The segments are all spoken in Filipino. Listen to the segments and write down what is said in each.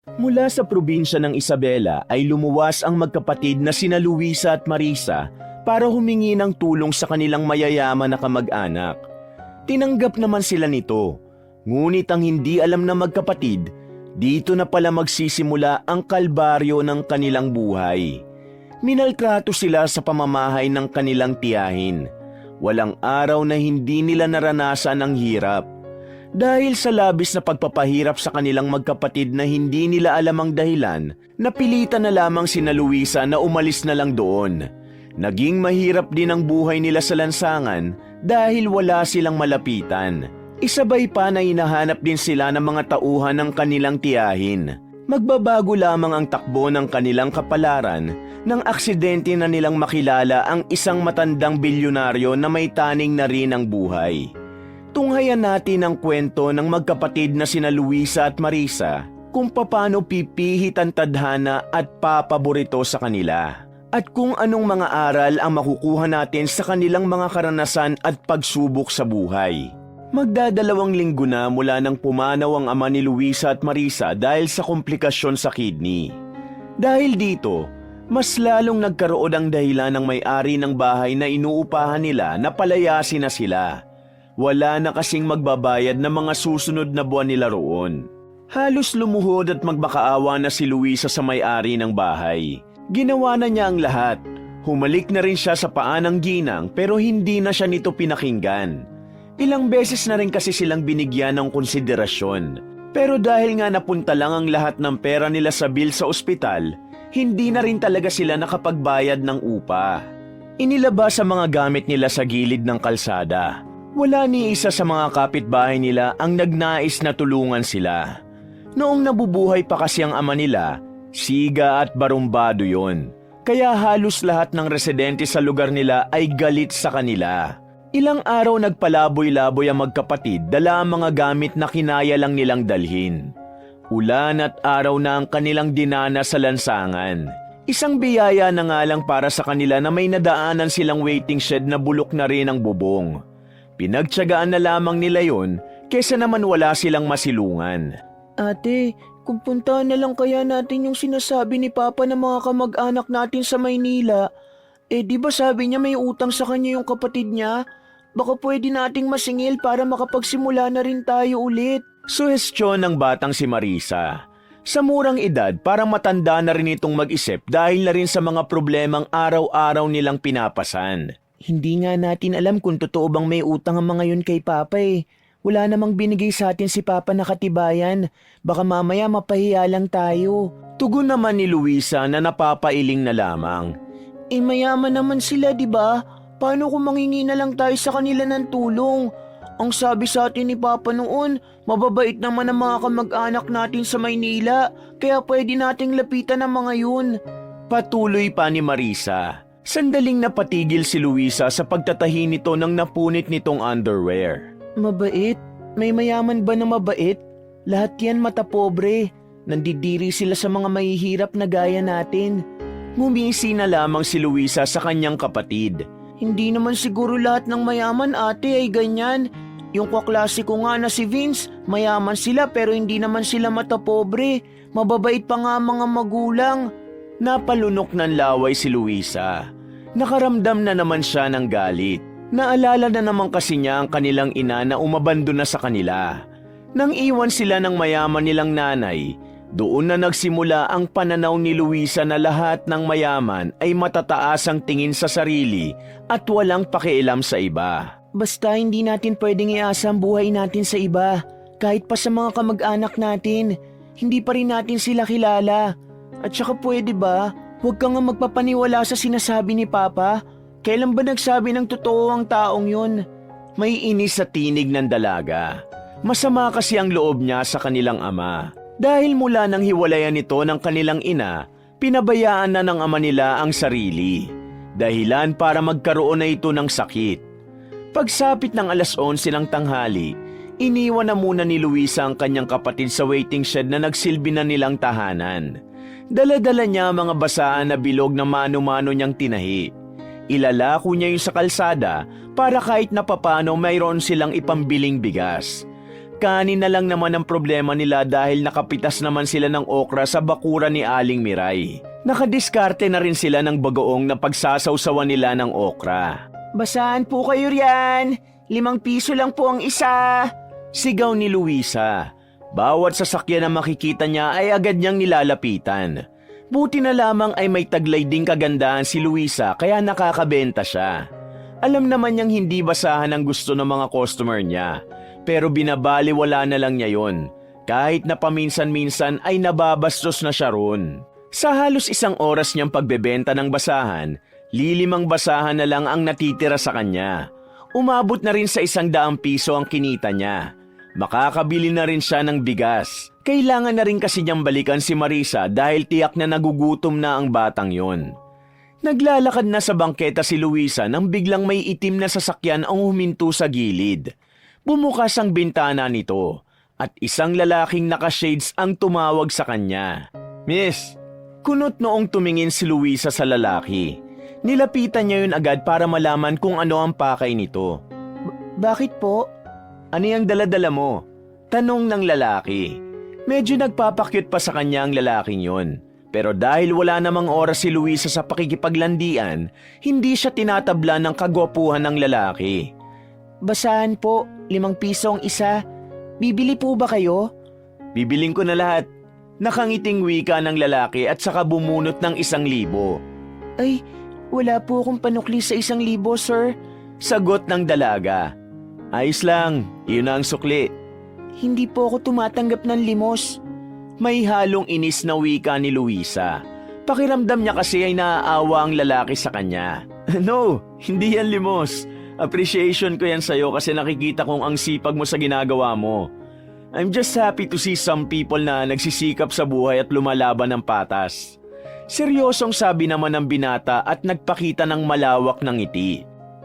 Mula sa probinsya ng Isabela ay lumuwas ang magkapatid na sina Luisa at Marisa para humingi ng tulong sa kanilang mayayaman na kamag-anak. Tinanggap naman sila nito, ngunit ang hindi alam na magkapatid, dito na pala magsisimula ang kalbaryo ng kanilang buhay. Minaltrato sila sa pamamahay ng kanilang tiyahin. Walang araw na hindi nila naranasan ang hirap. Dahil sa labis na pagpapahirap sa kanilang magkapatid na hindi nila alam ang dahilan, napilitan na lamang sina Luisa na umalis na lang doon. Naging mahirap din ang buhay nila sa lansangan dahil wala silang malapitan. Isabay pa na hinahanap din sila ng mga tauhan ng kanilang tiyahin. Magbabago lamang ang takbo ng kanilang kapalaran nang aksidente na nilang makilala ang isang matandang bilyonaryo na may taning na rin ang buhay. Tunghayan natin ang kwento ng magkapatid na sina Luisa at Marisa kung paano pipihit ang tadhana at papaborito sa kanila. At kung anong mga aral ang makukuha natin sa kanilang mga karanasan at pagsubok sa buhay. Magdadalawang linggo na mula nang pumanaw ang ama ni Luisa at Marisa dahil sa komplikasyon sa kidney. Dahil dito, mas lalong nagkaroon ang dahilan ng may-ari ng bahay na inuupahan nila na palayasin na sila. Wala na kasing magbabayad ng mga susunod na buwan nila roon. Halos lumuhod at magmakaawa na si Luisa sa may-ari ng bahay. Ginawa na niya ang lahat. Humalik na rin siya sa paa ng ginang pero hindi na siya nito pinakinggan. Ilang beses na rin kasi silang binigyan ng konsiderasyon. Pero dahil nga napunta lang ang lahat ng pera nila sa bill sa ospital, hindi na rin talaga sila nakapagbayad ng upa. Inilabas sa mga gamit nila sa gilid ng kalsada. Wala ni isa sa mga kapitbahay nila ang nagnais na tulungan sila. Noong nabubuhay pa kasi ang ama nila, siga at barumbado yon. Kaya halos lahat ng residente sa lugar nila ay galit sa kanila. Ilang araw nagpalaboy-laboy ang magkapatid dala ang mga gamit na kinaya lang nilang dalhin. Ulan at araw na ang kanilang dinana sa lansangan. Isang biyaya na nga lang para sa kanila na may nadaanan silang waiting shed na bulok na rin ang bubong. Pinagtiyagaan na lamang nila yon kaysa naman wala silang masilungan. Ate, kung puntahan na lang kaya natin yung sinasabi ni Papa ng mga kamag-anak natin sa Maynila. Di ba sabi niya may utang sa kanya yung kapatid niya? Baka pwede nating masingil para makapagsimula na rin tayo ulit. Suhestyon ng batang si Marisa. Sa murang edad, parang matanda na rin itong mag-isip dahil na rin sa mga problemang araw-araw nilang pinapasan. Hindi nga natin alam kung totoo bang may utang ang mga yun kay Papa eh. Wala namang binigay sa atin si Papa na katibayan. Baka mamaya mapahiya lang tayo. Tugon naman ni Luisa na napapailing na lamang. Mayaman naman sila, di ba? Paano kung mangingi na lang tayo sa kanila ng tulong? Ang sabi sa atin ni Papa noon, mababait naman ang mga kamag-anak natin sa Maynila, kaya pwede nating lapitan ang mga yun. Patuloy pa ni Marisa. Sandaling napatigil si Luisa sa pagtatahi nito ng napunit nitong underwear. Mabait? May mayaman ba na mabait? Lahat yan mata pobre. Nandidiri sila sa mga mahihirap na gaya natin. Ngumisi na lamang si Luisa sa kanyang kapatid. Hindi naman siguro lahat ng mayaman ate ay ganyan. Yung kaklase ko nga na si Vince, mayaman sila pero hindi naman sila mata pobre. Mababait pa nga mga magulang. Napalunok ng laway si Luisa. Nakaramdam na naman siya ng galit. Naalala na naman kasi niya ang kanilang ina na umabandon na sa kanila. Nang iwan sila ng mayaman nilang nanay, doon na nagsimula ang pananaw ni Luisa na lahat ng mayaman ay matataas ang tingin sa sarili at walang pakialam sa iba. Basta hindi natin pwedeng iasa ang buhay natin sa iba. Kahit pa sa mga kamag-anak natin, hindi pa rin natin sila kilala. At saka pwede ba, huwag ka nga magpapaniwala sa sinasabi ni Papa? Kailan ba nagsabi ng totoo ang taong yun? May inis sa tinig ng dalaga. Masama kasi ang loob niya sa kanilang ama. Dahil mula nang hiwalayan nito ng kanilang ina, pinabayaan na ng ama nila ang sarili. Dahilan para magkaroon na ito ng sakit. Pagsapit ng 11:00 ng tanghali, iniwan na muna ni Luisa ang kanyang kapatid sa waiting shed na nagsilbi na nilang tahanan. Dala-dala niya mga basaan na bilog na mano-mano niyang tinahi. Ilalako niya yung sa kalsada para kahit na papano mayroon silang ipambiling bigas. Kanin na lang naman ang problema nila dahil nakapitas naman sila ng okra sa bakura ni Aling Miray. Nakadiskarte na rin sila ng bagoong na pagsasawsawan nila ng okra. Basahan po kayo riyan. 5 piso lang po ang isa. Sigaw ni Luisa. Bawat sasakyan na makikita niya ay agad niyang nilalapitan. Buti na lamang ay may taglay ding kagandahan si Luisa kaya nakakabenta siya. Alam naman niyang hindi basahan ang gusto ng mga customer niya, pero binabaliwala na lang niya yon. Kahit na paminsan-minsan ay nababastos na siya ron. Sa halos 1 oras niyang pagbebenta ng basahan, 5 basahan na lang ang natitira sa kanya. Umabot na rin sa 100 piso ang kinita niya. Makakabili na rin siya ng bigas. Kailangan na rin kasi niyang balikan si Marisa dahil tiyak na nagugutom na ang batang yon. Naglalakad na sa bangketa si Luisa nang biglang may itim na sasakyan ang huminto sa gilid. Bumukas ang bintana nito at isang lalaking naka-shades ang tumawag sa kanya. Miss, kunot noong tumingin si Luisa sa lalaki. Nilapitan niya yun agad para malaman kung ano ang pakay nito. Bakit po? Ano yung dala-dala mo? Tanong ng lalaki. Medyo nagpapakyut pa sa kanya ang lalaking yon. Pero dahil wala namang oras si Luisa sa pakikipaglandian, hindi siya tinatabla ng kagwapuhan ng lalaki. Basahan po, 5 piso ang isa. Bibili po ba kayo? Bibiling ko na lahat. Nakangiting wika ng lalaki at saka bumunot ng 1,000. Ay, wala po akong panukli sa 1,000, sir. Sagot ng dalaga. Ayos lang, iyon na ang sukli. Hindi po ako tumatanggap ng limos. May halong inis na wika ni Luisa. Pakiramdam niya kasi ay naaawa ang lalaki sa kanya. No, hindi yan limos. Appreciation ko yan sa'yo kasi nakikita kong ang sipag mo sa ginagawa mo. I'm just happy to see some people na nagsisikap sa buhay at lumalaban ng patas. Seryosong sabi naman ng binata at nagpakita ng malawak ng ngiti.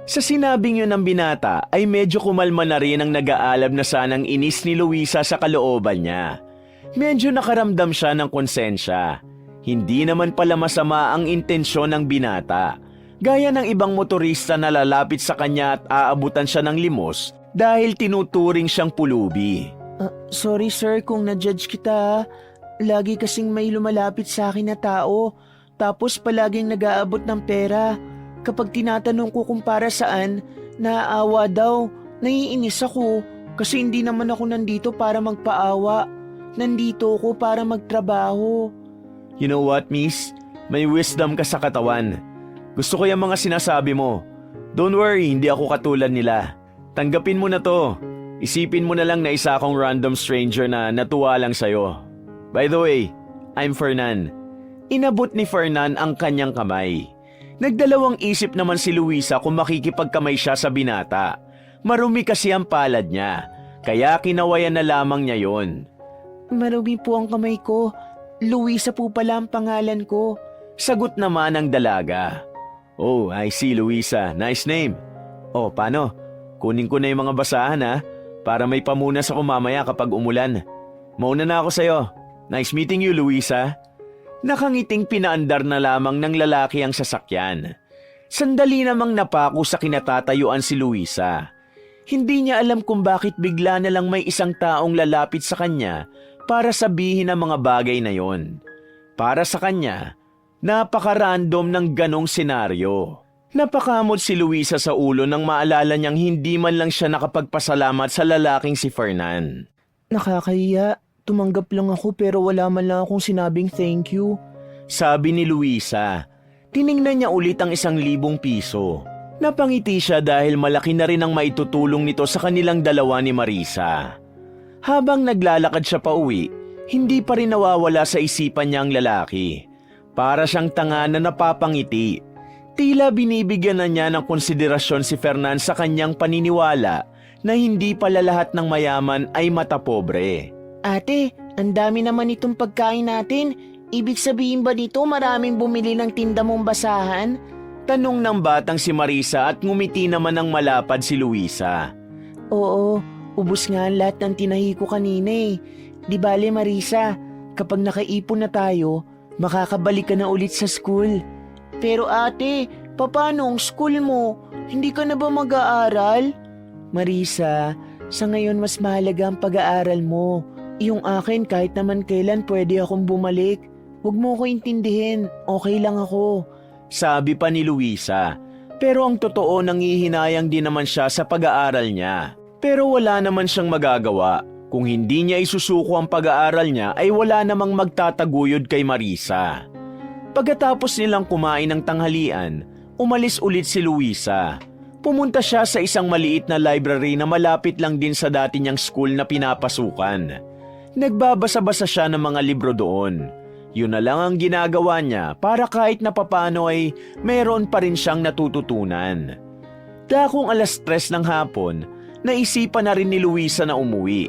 Sa sinabing yun ng binata ay medyo kumalma na rin ang nag-aalab na sanang inis ni Luisa sa kalooban niya. Medyo nakaramdam siya ng konsensya. Hindi naman pala masama ang intensyon ng binata. Gaya ng ibang motorista na lalapit sa kanya at aabutan siya ng limos dahil tinuturing siyang pulubi. Sorry sir kung na-judge kita. Lagi kasing may lumalapit sa akin na tao. Tapos palaging nag-aabot ng pera. Kapag tinatanong ko kung para saan, naaawa daw. Naiinis ako kasi hindi naman ako nandito para magpaawa. Nandito ako para magtrabaho. You know what, miss? May wisdom ka sa katawan. Gusto ko yung mga sinasabi mo. Don't worry, hindi ako katulad nila. Tanggapin mo na to. Isipin mo na lang na isa akong random stranger na natuwa lang sa'yo. By the way, I'm Fernan. Inabot ni Fernan ang kanyang kamay. Nagdalawang isip naman si Luisa kung makikipagkamay siya sa binata. Marumi kasi ang palad niya, kaya kinawayan na lamang niya yon. Marumi po ang kamay ko. Luisa po pala ang pangalan ko. Sagot naman ng dalaga. Oh, I see, Luisa. Nice name. Oh, paano? Kunin ko na yung mga basahan ha, para may pamunas ako mamaya kapag umulan. Mauna na ako sa'yo. Nice meeting you, Luisa. Nakangiting pinaandar na lamang ng lalaki ang sasakyan. Sandali namang napako sa kinatatayuan si Luisa. Hindi niya alam kung bakit bigla na lang may isang taong lalapit sa kanya para sabihin ang mga bagay na yon. Para sa kanya, napaka-random ng ganong senaryo. Napakamot si Luisa sa ulo nang maalala niyang hindi man lang siya nakapagpasalamat sa lalaking si Fernan. Nakakahiya. Tumanggap lang ako pero wala man lang akong sinabing thank you. Sabi ni Luisa. Tiningnan niya ulit ang 1,000 piso. Napangiti siya dahil malaki na rin ang maitutulong nito sa kanilang dalawa ni Marisa. Habang naglalakad siya pa uwi, hindi pa rin nawawala sa isipan niya ang lalaki. Para siyang tanga na napapangiti. Tila binibigyan na niya ng konsiderasyon si Fernan sa kanyang paniniwala na hindi pala lahat ng mayaman ay matapobre. Ate, ang dami naman itong pagkain natin. Ibig sabihin ba dito maraming bumili ng tinda mong basahan? Tanong ng batang si Marisa at ngumiti naman ng malapad si Luisa. Oo, ubos nga ang lahat ng tinahi ko kanina eh. Di bale Marisa, kapag nakaipon na tayo, makakabalik ka na ulit sa school. Pero ate, paano ang school mo? Hindi ka na ba mag-aaral? Marisa, Sa ngayon mas mahalaga ang pag-aaral mo. Yung akin kahit naman kailan pwede akong bumalik. Huwag mo ko intindihin, okay lang ako. Sabi pa ni Luisa. Pero ang totoo nanghihinayang din naman siya sa pag-aaral niya. Pero wala naman siyang magagawa. Kung hindi niya isusuko ang pag-aaral niya ay wala namang magtataguyod kay Marisa. Pagkatapos nilang kumain ng tanghalian, umalis ulit si Luisa. Pumunta siya sa isang maliit na library na malapit lang din sa dati niyang school na pinapasukan. Nagbabasa-basa siya ng mga libro doon. Yun na lang ang ginagawa niya para kahit na papano ay meron pa rin siyang natututunan. Dakong 3:00 ng hapon, naisipan na rin ni Luisa na umuwi.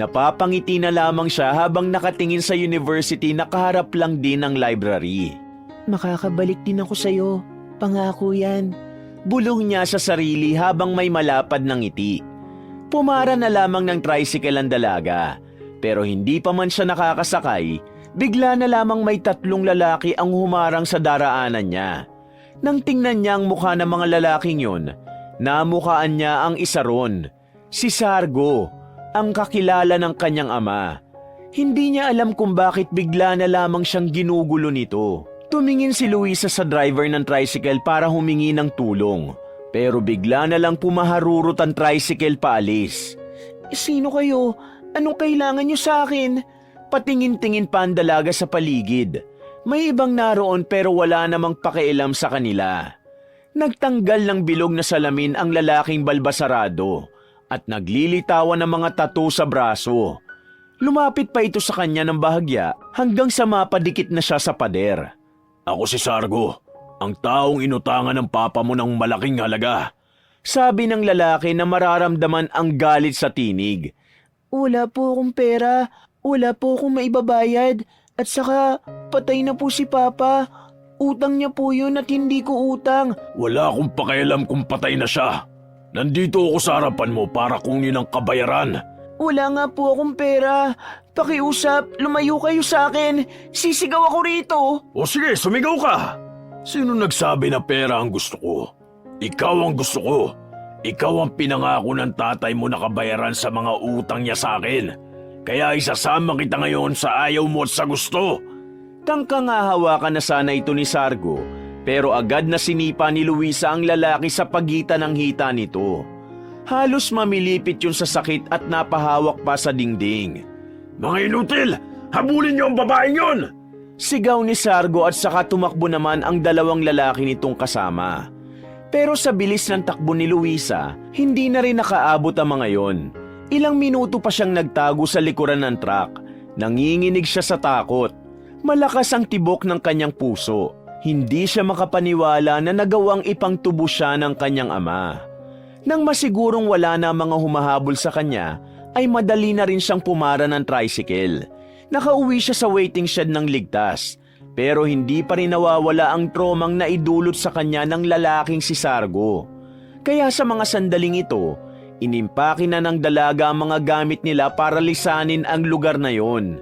Napapangiti na lamang siya habang nakatingin sa university na kaharap lang din ng library. Makakabalik din ako sa'yo, pangako yan. Bulong niya sa sarili habang may malapad ng ngiti. Pumara na lamang ng tricycle ang dalaga, pero hindi pa man siya nakakasakay, bigla na lamang may 3 lalaki ang humarang sa daraanan niya. Nang tingnan niya ang mukha ng mga lalaking yun, namukhaan niya ang isa ron, si Sargo, ang kakilala ng kanyang ama. Hindi niya alam kung bakit bigla na lamang siyang ginugulo nito. Tumingin si Luisa sa driver ng tricycle para humingi ng tulong. Pero bigla na lang pumaharurot ang tricycle paalis. Sino kayo? Anong kailangan niyo sa akin? Patingin-tingin pa ang dalaga sa paligid. May ibang naroon pero wala namang pakialam sa kanila. Nagtanggal ng bilog na salamin ang lalaking balbasarado at naglilitawan ng mga tattoo sa braso. Lumapit pa ito sa kanya ng bahagya hanggang sa mapadikit na siya sa pader. Ako si Sargo, ang taong inutangan ng papa mo ng malaking halaga. Sabi ng lalaki na mararamdaman ang galit sa tinig. Wala po akong pera, wala po akong maibabayad, at saka patay na po si Papa. Utang niya po yun at hindi ko utang. Wala akong pakialam kung patay na siya. Nandito ako sa harapan mo para kunin ang kabayaran. Wala nga po akong pera. Pakiusap, lumayo kayo sa akin. Sisigaw ako rito. O sige, sumigaw ka. Sino nagsabi na pera ang gusto ko? Ikaw ang gusto ko. Ikaw ang pinangako ng tatay mo na kabayaran sa mga utang niya sa akin. Kaya isasama kita ngayon sa ayaw mo at sa gusto. Tangkang hahawakan na sana ito ni Sargo, pero agad na sinipa ni Luisa ang lalaki sa pagitan ng hita nito. Halos mamilipit yun sa sakit at napahawak pa sa dingding. Mga inutil! Habulin niyo ang babaeng yun! Sigaw ni Sargo at saka tumakbo naman ang 2 lalaki nitong kasama. Pero sa bilis ng takbo ni Luisa, hindi na rin nakaabot ang mga yon. Ilang minuto pa siyang nagtago sa likuran ng truck. Nanginginig siya sa takot. Malakas ang tibok ng kanyang puso. Hindi siya makapaniwala na nagawang ipangtubo siya ng kanyang ama. Nang masigurong wala na mga humahabol sa kanya, ay madali na rin siyang pumara ng tricycle. Nakauwi siya sa waiting shed ng ligtas, pero hindi pa rin nawawala ang tromang naidulot sa kanya ng lalaking si Sargo. Kaya sa mga sandaling ito, inimpake na ng dalaga ang mga gamit nila para lisanin ang lugar na yon.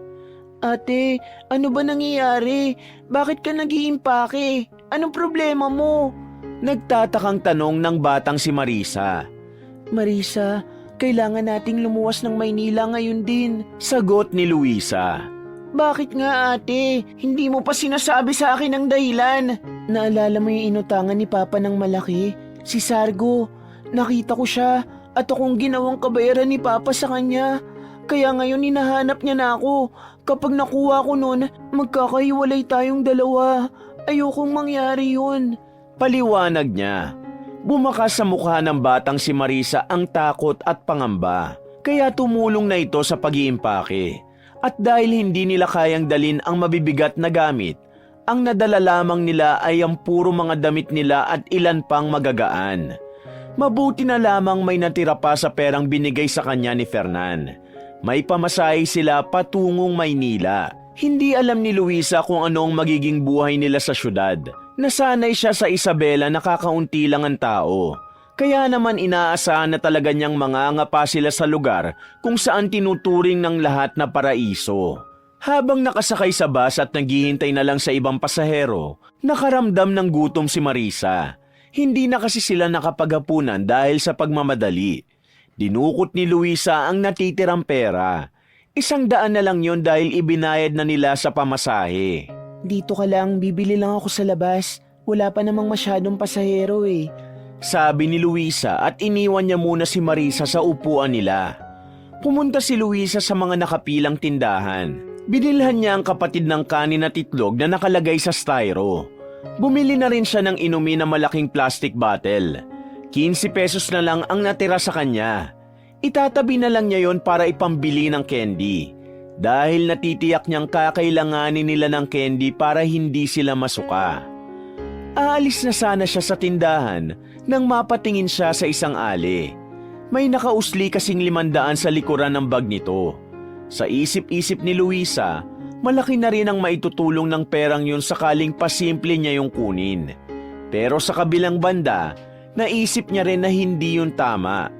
Ate, ano ba nangyayari? Bakit ka nag-iimpake? Anong problema mo? Nagtatakang tanong ng batang si Marisa. Marisa, kailangan nating lumuwas ng Maynila ngayon din. Sagot ni Luisa. Bakit nga ate? Hindi mo pa sinasabi sa akin ang dahilan. Naalala mo yung inutangan ni Papa ng malaki? Si Sargo. Nakita ko siya at akong ginawang kabayaran ni Papa sa kanya. Kaya ngayon hinahanap niya na ako. Kapag nakuha ko nun, magkakahiwalay tayong 2. Ayokong mangyari yun. Paliwanag niya. Bumakas sa mukha ng batang si Marisa ang takot at pangamba. Kaya tumulong na ito sa pag-iimpake. At dahil hindi nila kayang dalin ang mabibigat na gamit, ang nadala lamang nila ay ang puro mga damit nila at ilan pang magagaan. Mabuti na lamang may natira pa sa perang binigay sa kanya ni Fernan. May pamasahe sila patungong Maynila. Hindi alam ni Luisa kung ano ang magiging buhay nila sa syudad. Nasanay siya sa Isabela na kakaunti lang ang tao. Kaya naman inaasahan na talaga niyang mangangapa sila sa lugar kung saan tinuturing ng lahat na paraiso. Habang nakasakay sa bus at naghihintay na lang sa ibang pasahero, nakaramdam ng gutom si Marisa. Hindi na kasi sila nakapaghapunan dahil sa pagmamadali. Dinukot ni Luisa ang natitirang pera. 100 na lang yon dahil ibinayad na nila sa pamasahe. Dito ka lang, bibili lang ako sa labas. Wala pa namang masyadong pasahero eh. Sabi ni Luisa at iniwan niya muna si Marisa sa upuan nila. Pumunta si Luisa sa mga nakapilang tindahan. Binilhan niya ang kapatid ng kanin at itlog na nakalagay sa styro. Bumili na rin siya ng inumin na malaking plastic bottle. 15 pesos na lang ang natira sa kanya. Itatabi na lang niya yon para ipambili ng candy. Dahil natitiyak niyang kakailanganin nila ng candy para hindi sila masuka. Aalis na sana siya sa tindahan nang mapatingin siya sa isang ali. May nakausli kasing 500 sa likuran ng bag nito. Sa isip-isip ni Luisa, malaki na rin ang maitutulong ng perang yun sakaling pasimple niya yung kunin. Pero sa kabilang banda, naisip niya rin na hindi yun tama.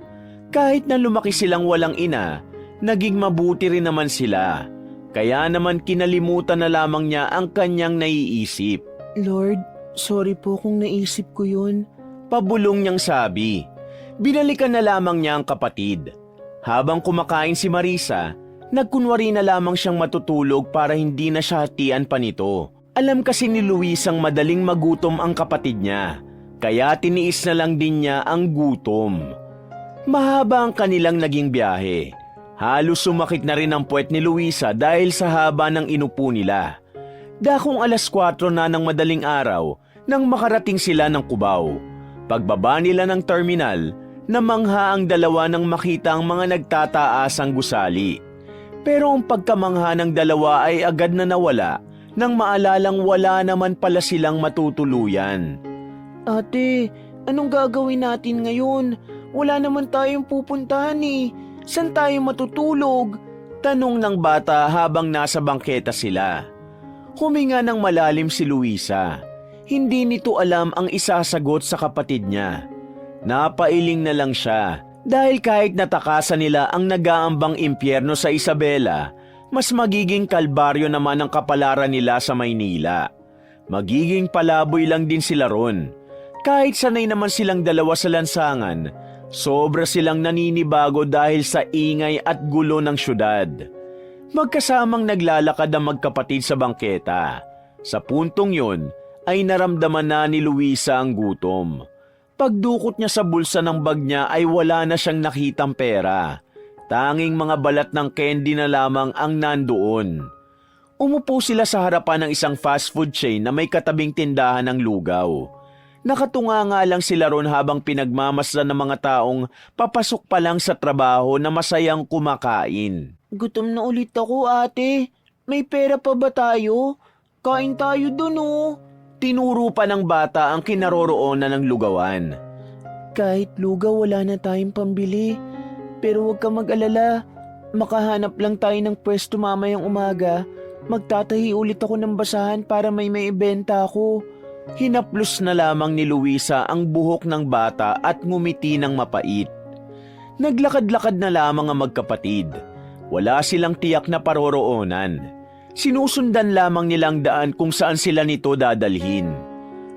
Kahit na lumaki silang walang ina, naging mabuti rin naman sila. Kaya naman kinalimutan na lamang niya ang kanyang naiisip. Lord, sorry po kung naisip ko yun. Pabulong niyang sabi. Binalikan na lamang niya ang kapatid. Habang kumakain si Marisa, nagkunwari na lamang siyang matutulog para hindi na siya hatian pa nito. Alam kasi ni Luisang madaling magutom ang kapatid niya, kaya tiniis na lang din niya ang gutom. Mahaba ang kanilang naging biyahe. Halos sumakit na rin ang puwet ni Luisa dahil sa haba ng inupo nila. Dakong 4:00 na ng madaling araw nang makarating sila ng Cubao. Pagbaba nila ng terminal, namangha ang dalawa nang makita ang mga nagtataasang gusali. Pero ang pagkamangha ng dalawa ay agad na nawala nang maalalang wala naman pala silang matutuluyan. Ate, anong gagawin natin ngayon? Wala naman tayong pupuntahan eh. Saan tayo matutulog? Tanong ng bata habang nasa bangketa sila. Huminga ng malalim si Luisa. Hindi nito alam ang isasagot sa kapatid niya. Napailing na lang siya dahil kahit natakasan nila ang nag-aambang impyerno sa Isabela, mas magiging kalbaryo naman ang kapalaran nila sa Maynila. Magiging palaboy lang din sila ron. Kahit sanay naman silang dalawa sa lansangan, sobra silang naninibago dahil sa ingay at gulo ng syudad. Magkasamang naglalakad ang magkapatid sa bangketa. Sa puntong yun, ay naramdaman na ni Luisa ang gutom. Pagdukot niya sa bulsa ng bag niya ay wala na siyang nakitang pera. Tanging mga balat ng candy na lamang ang nandoon. Umupo sila sa harapan ng isang fast food chain na may katabing tindahan ng lugaw. Nakatunga nga lang sila ron habang pinagmamasdan ng mga taong papasok pa lang sa trabaho na masayang kumakain. Gutom na ulit ako, ate. May pera pa ba tayo? Kain tayo dun oh. Tinuro pa ng bata ang kinaroroonan ng lugawan. Kahit lugaw wala na tayong pambili. Pero huwag ka mag-alala. Makahanap lang tayo ng pwesto mamayang umaga. Magtatahi ulit ako ng basahan para may ibenta ako. Hinaplos na lamang ni Luisa ang buhok ng bata at ngumiti ng mapait. Naglakad-lakad na lamang ang magkapatid. Wala silang tiyak na paroroonan. Sinusundan lamang nilang daan kung saan sila nito dadalhin.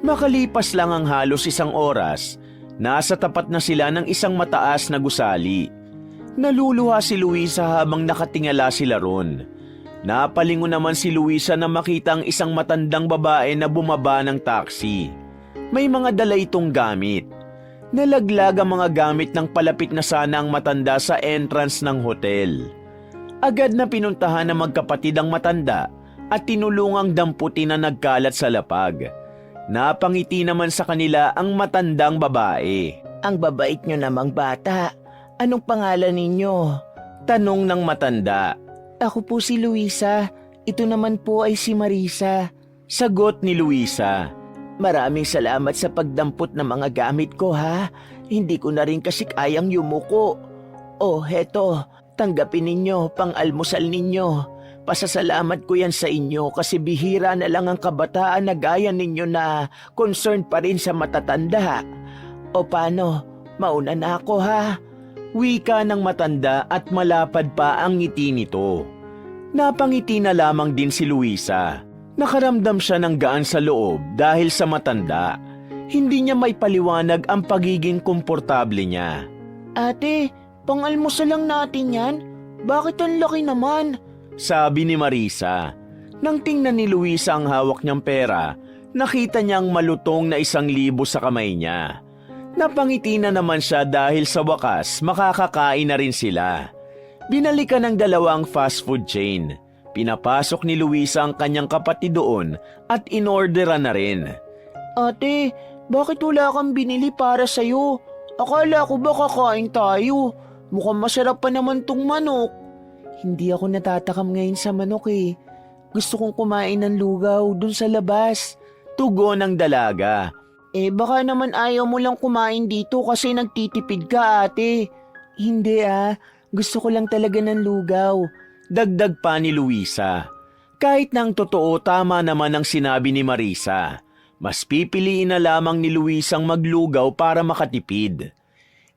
Makalipas lang ang halos 1 oras, nasa tapat na sila ng isang mataas na gusali. Naluluha si Luisa habang nakatingala sila ron. Napalingon naman si Luisa na makita ang isang matandang babae na bumaba ng taxi. May mga dala itong gamit. Nalaglag ang mga gamit ng palapit na sana ang matanda sa entrance ng hotel. Agad na pinuntahan ng magkapatid ang matanda at tinulungang damputin na nagkalat sa lapag. Napangiti naman sa kanila ang matandang babae. Ang babait nyo namang bata. Anong pangalan ninyo? Tanong ng matanda. Ako po si Luisa. Ito naman po ay si Marisa. Sagot ni Luisa. Maraming salamat sa pagdampot ng mga gamit ko ha. Hindi ko na rin kasi kayang yumuko. Oh, heto. Tanggapin ninyo, pang-almusal ninyo. Pasasalamat ko yan sa inyo kasi bihira na lang ang kabataan na gaya ninyo na concerned pa rin sa matatanda. O paano, mauna na ako ha? Wika ng matanda at malapad pa ang ngiti nito. Napangiti na lamang din si Luisa. Nakaramdam siya ng gaan sa loob dahil sa matanda. Hindi niya may paliwanag ang pagiging komportable niya. Ate, Pang-almusal lang natin yan? Bakit ang laki naman? Sabi ni Marisa. Nang tingnan ni Luisa ang hawak niyang pera, nakita niyang malutong na 1,000 sa kamay niya. Napangiti na naman siya dahil sa wakas makakakain na rin sila. Binalikan ng dalawang fast food chain. Pinapasok ni Luisa ang kanyang kapatid doon at inorderan na rin. Ate, bakit wala kang binili para sa'yo? Akala ko ba kakain tayo? Mukhang masarap pa naman tong manok. Hindi ako natatakam ngayon sa manok eh. Gusto kong kumain ng lugaw dun sa labas. Tugon ng dalaga. Baka naman ayaw mo lang kumain dito kasi nagtitipid ka, ate. Hindi gusto ko lang talaga ng lugaw. Dagdag pa ni Luisa. Kahit nang totoo tama naman ang sinabi ni Marisa, mas pipiliin na lamang ni Luisa ang maglugaw para makatipid.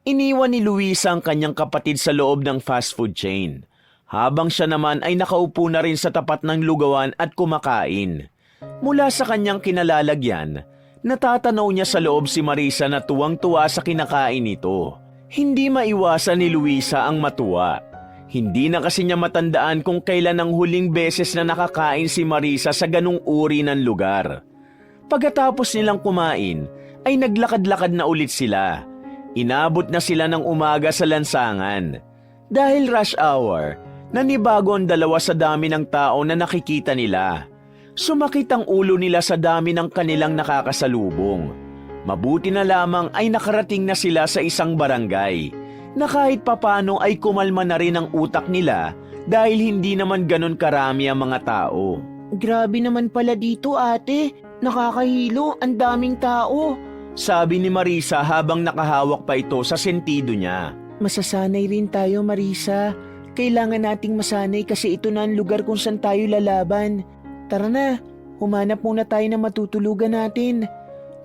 Iniwan ni Luisa ang kanyang kapatid sa loob ng fast food chain, habang siya naman ay nakaupo na rin sa tapat ng lugawan at kumakain. Mula sa kanyang kinalalagyan, natatanaw niya sa loob si Marisa na tuwang-tuwa sa kinakain nito. Hindi maiwasan ni Luisa ang matuwa. Hindi na kasi niya matandaan kung kailan ang huling beses na nakakain si Marisa sa ganung uri ng lugar. Pagkatapos nilang kumain, ay naglakad-lakad na ulit sila. Inabot na sila ng umaga sa lansangan. Dahil rush hour, nanibago ang dalawa sa dami ng tao na nakikita nila. Sumakit ang ulo nila sa dami ng kanilang nakakasalubong. Mabuti na lamang ay nakarating na sila sa isang barangay na kahit papano ay kumalma na rin ang utak nila dahil hindi naman ganon karami ang mga tao. Grabe naman pala dito, ate. Nakakahilo, ang daming tao. Sabi ni Marisa habang nakahawak pa ito sa sentido niya. Masasanay rin tayo, Marisa. Kailangan nating masanay kasi ito na ang lugar kung saan tayo lalaban. Tara na, humanap muna tayo na matutulugan natin.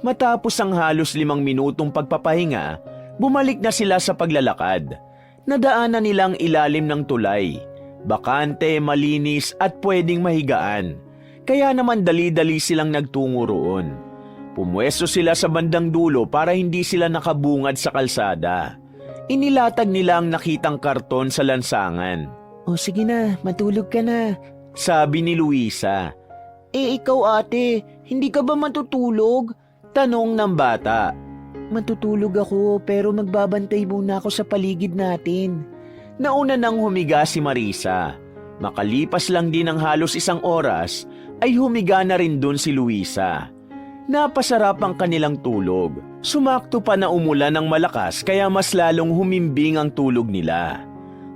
Matapos ang halos 5 minutong pagpapahinga, bumalik na sila sa paglalakad. Nadaanan nilang ilalim ng tulay. Bakante, malinis at pwedeng mahigaan. Kaya naman dali-dali silang nagtungo roon. Pumwesto sila sa bandang dulo para hindi sila nakabungad sa kalsada. Inilatag nila ang nakitang karton sa lansangan. O sige na, matulog ka na. Sabi ni Luisa. Ikaw ate, hindi ka ba matutulog? Tanong ng bata. Matutulog ako pero magbabantay muna ako sa paligid natin. Nauna nang humiga si Marisa. Makalipas lang din ng halos 1 oras, ay humiga na rin dun si Luisa. Napasarap ang kanilang tulog. Sumakto pa na umulan ng malakas kaya mas lalong humimbing ang tulog nila.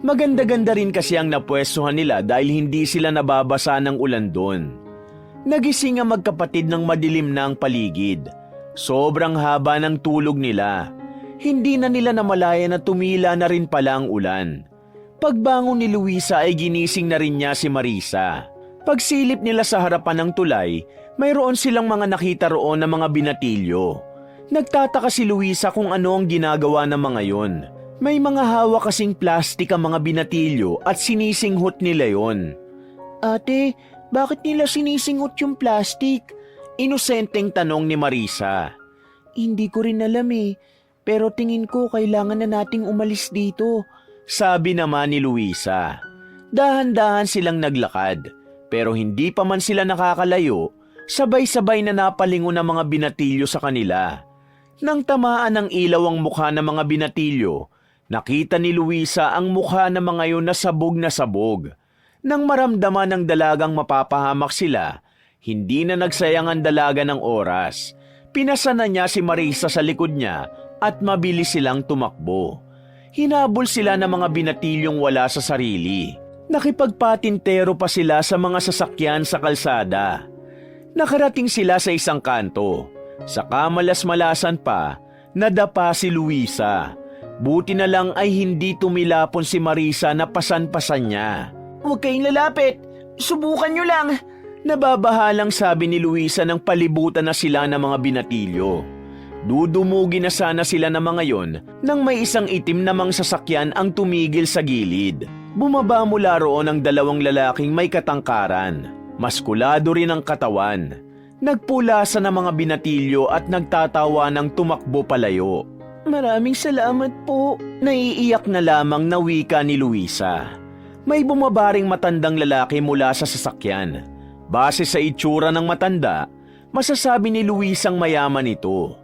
Maganda-ganda rin kasi ang napwestuhan nila dahil hindi sila nababasa ng ulan doon. Nagising ang magkapatid ng madilim na ang paligid. Sobrang haba ng tulog nila. Hindi na nila namalaya na tumila na rin pala ang ulan. Pagbangon ni Luisa ay ginising na rin niya si Marisa. Pagsilip nila sa harapan ng tulay, mayroon silang mga nakita roon na mga binatilyo. Nagtataka si Luisa kung ano ang ginagawa ng mga yon. May mga hawak kasing plastik ang mga binatilyo at sinisinghot nila yon. Ate, bakit nila sinisinghot yung plastik? Inosenteng tanong ni Marisa. Hindi ko rin alam pero tingin ko kailangan na nating umalis dito. Sabi naman ni Luisa. Dahan-dahan silang naglakad, pero hindi pa man sila nakakalayo, sabay-sabay na napalingon ang mga binatilyo sa kanila. Nang tamaan ng ilaw ang mukha ng mga binatilyo, nakita ni Luisa ang mukha ng mga yun na sabog na sabog. Nang maramdaman ng dalagang mapapahamak sila, hindi na nagsayang ang dalaga ng oras. Pinasana niya si Marisa sa likod niya at mabilis silang tumakbo. Hinabol sila ng mga binatilyong wala sa sarili. Nakipagpatintero pa sila sa mga sasakyan sa kalsada. Nakarating sila sa isang kanto. Sa kamalas-malasan pa, nadapa si Luisa. Buti na lang ay hindi tumilapon si Marisa na pasan-pasan niya. Huwag kayong lalapit. Subukan nyo lang. Nababahalang sabi ni Luisa nang palibutan na sila ng mga binatilyo. Dudumugi na sana sila ng mga yon nang may isang itim namang sasakyan ang tumigil sa gilid. Bumaba mula roon ang 2 lalaking may katangkaran. Maskulado rin ang katawan. Nagpulasa ng mga binatilyo at nagtatawa ng tumakbo palayo. Maraming salamat po. Naiiyak na lamang na wika ni Luisa. May bumabaring matandang lalaki mula sa sasakyan. Base sa itsura ng matanda, masasabi ni Luisang mayaman ito.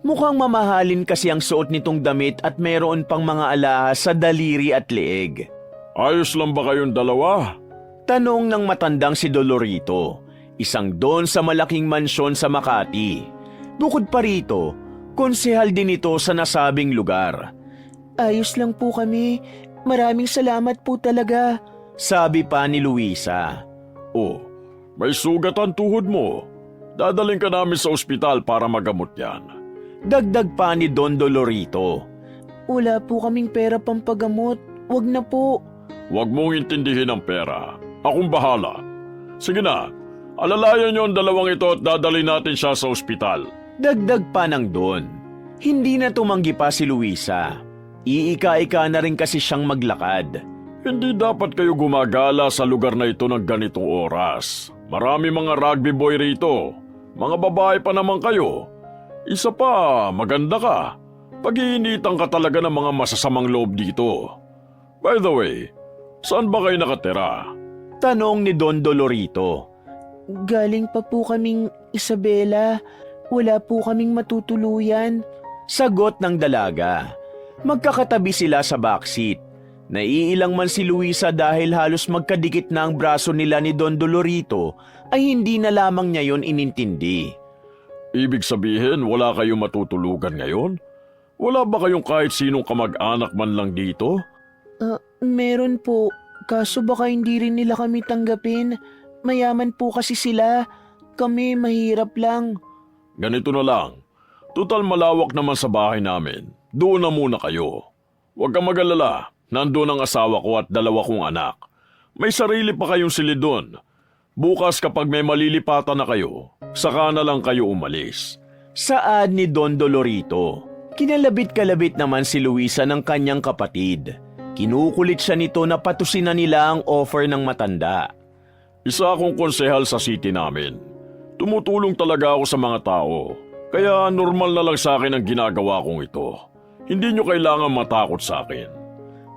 Mukhang mamahalin kasi ang suot nitong damit at meron pang mga alahas sa daliri at leeg. Ayos lang ba kayong dalawa? Tanong ng matandang si Dolorito, isang don sa malaking mansyon sa Makati. Bukod pa rito, konsehal din ito sa nasabing lugar. Ayos lang po kami. Maraming salamat po talaga. Sabi pa ni Luisa. Oh, may sugat ang tuhod mo. Dadaling ka namin sa ospital para magamot yan. Dagdag pa ni Don Dolorito. Wala po kaming pera pampagamot. Wag na po. Huwag mong intindihin ang pera. Akong bahala. Sige na, alalayan niyo ang dalawang ito at dadalhin natin siya sa ospital. Dagdag pa ng Don. Hindi na tumanggi pa si Luisa. Iika-ika na rin kasi siyang maglakad. Hindi dapat kayo gumagala sa lugar na ito ng ganitong oras. Marami mga rugby boy rito. Mga babae pa naman kayo. Isa pa, maganda ka. Pag-iinitan ka talaga ng mga masasamang loob dito. By the way, saan ba kayo nakatira? Tanong ni Don Dolorito. Galing pa po kaming Isabela. Wala po kaming matutuluyan. Sagot ng dalaga. Magkakatabi sila sa backseat. Naiilang man si Luisa dahil halos magkadikit na ang braso nila ni Don Dolorito ay hindi na lamang niya yon inintindi. Ibig sabihin, wala kayong matutulugan ngayon? Wala ba kayong kahit sinong kamag-anak man lang dito? Meron po. Kaso baka hindi rin nila kami tanggapin. Mayaman po kasi sila. Kami mahirap lang. Ganito na lang. Tutal malawak naman sa bahay namin. Doon na muna kayo. Huwag kang mag-alala. Nandun ang asawa ko at dalawa kong anak. May sarili pa kayong silid doon. Bukas kapag may malilipatan na kayo, saka na lang kayo umalis. Saad ni Don Dolorito. Kinalabit-kalabit naman si Luisa ng kanyang kapatid. Kinukulit siya nito na patusin na nila ang offer ng matanda. Isa akong konsehal sa city namin. Tumutulong talaga ako sa mga tao. Kaya normal na lang sa akin ang ginagawa kong ito. Hindi nyo kailangan matakot sa akin.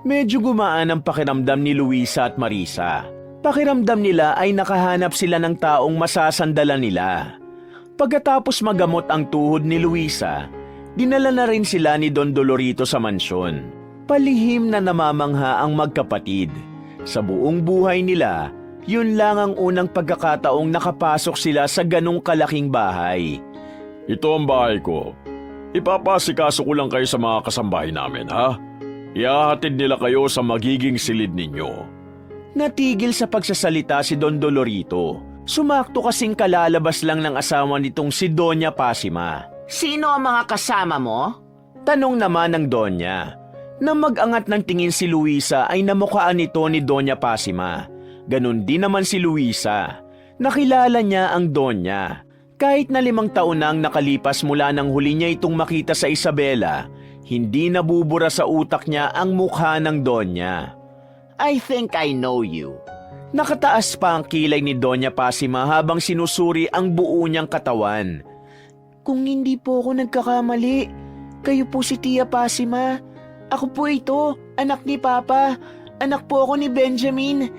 Medyo gumaan ang pakiramdam ni Luisa at Marisa. Pakiramdam nila ay nakahanap sila ng taong masasandalan nila. Pagkatapos magamot ang tuhod ni Luisa, dinala na rin sila ni Don Dolorito sa mansyon. Palihim na namamangha ang magkapatid. Sa buong buhay nila, yun lang ang unang pagkakataong nakapasok sila sa ganong kalaking bahay. Ito ang bahay ko. Ipapasikaso ko lang kayo sa mga kasambahay namin, ha? Ihahatid nila kayo sa magiging silid ninyo. Natigil sa pagsasalita si Don Dolorito. Sumakto kasing kalalabas lang ng asawa nitong si Doña Pasima. Sino ang mga kasama mo? Tanong naman ng Doña. Nang mag-angat ng tingin si Luisa ay namukhaan nito ni Doña Pasima. Ganon din naman si Luisa. Nakilala niya ang Doña. Kahit na 5 taon nang nakalipas mula nang huli niya itong makita sa Isabela, hindi nabubura sa utak niya ang mukha ng Doña. I think I know you. Nakataas pa ang kilay ni Doña Pasima habang sinusuri ang buo niyang katawan. Kung hindi po ako nagkakamali, kayo po si Tia Pasima. Ako po ito, anak ni Papa. Anak po ako ni Benjamin.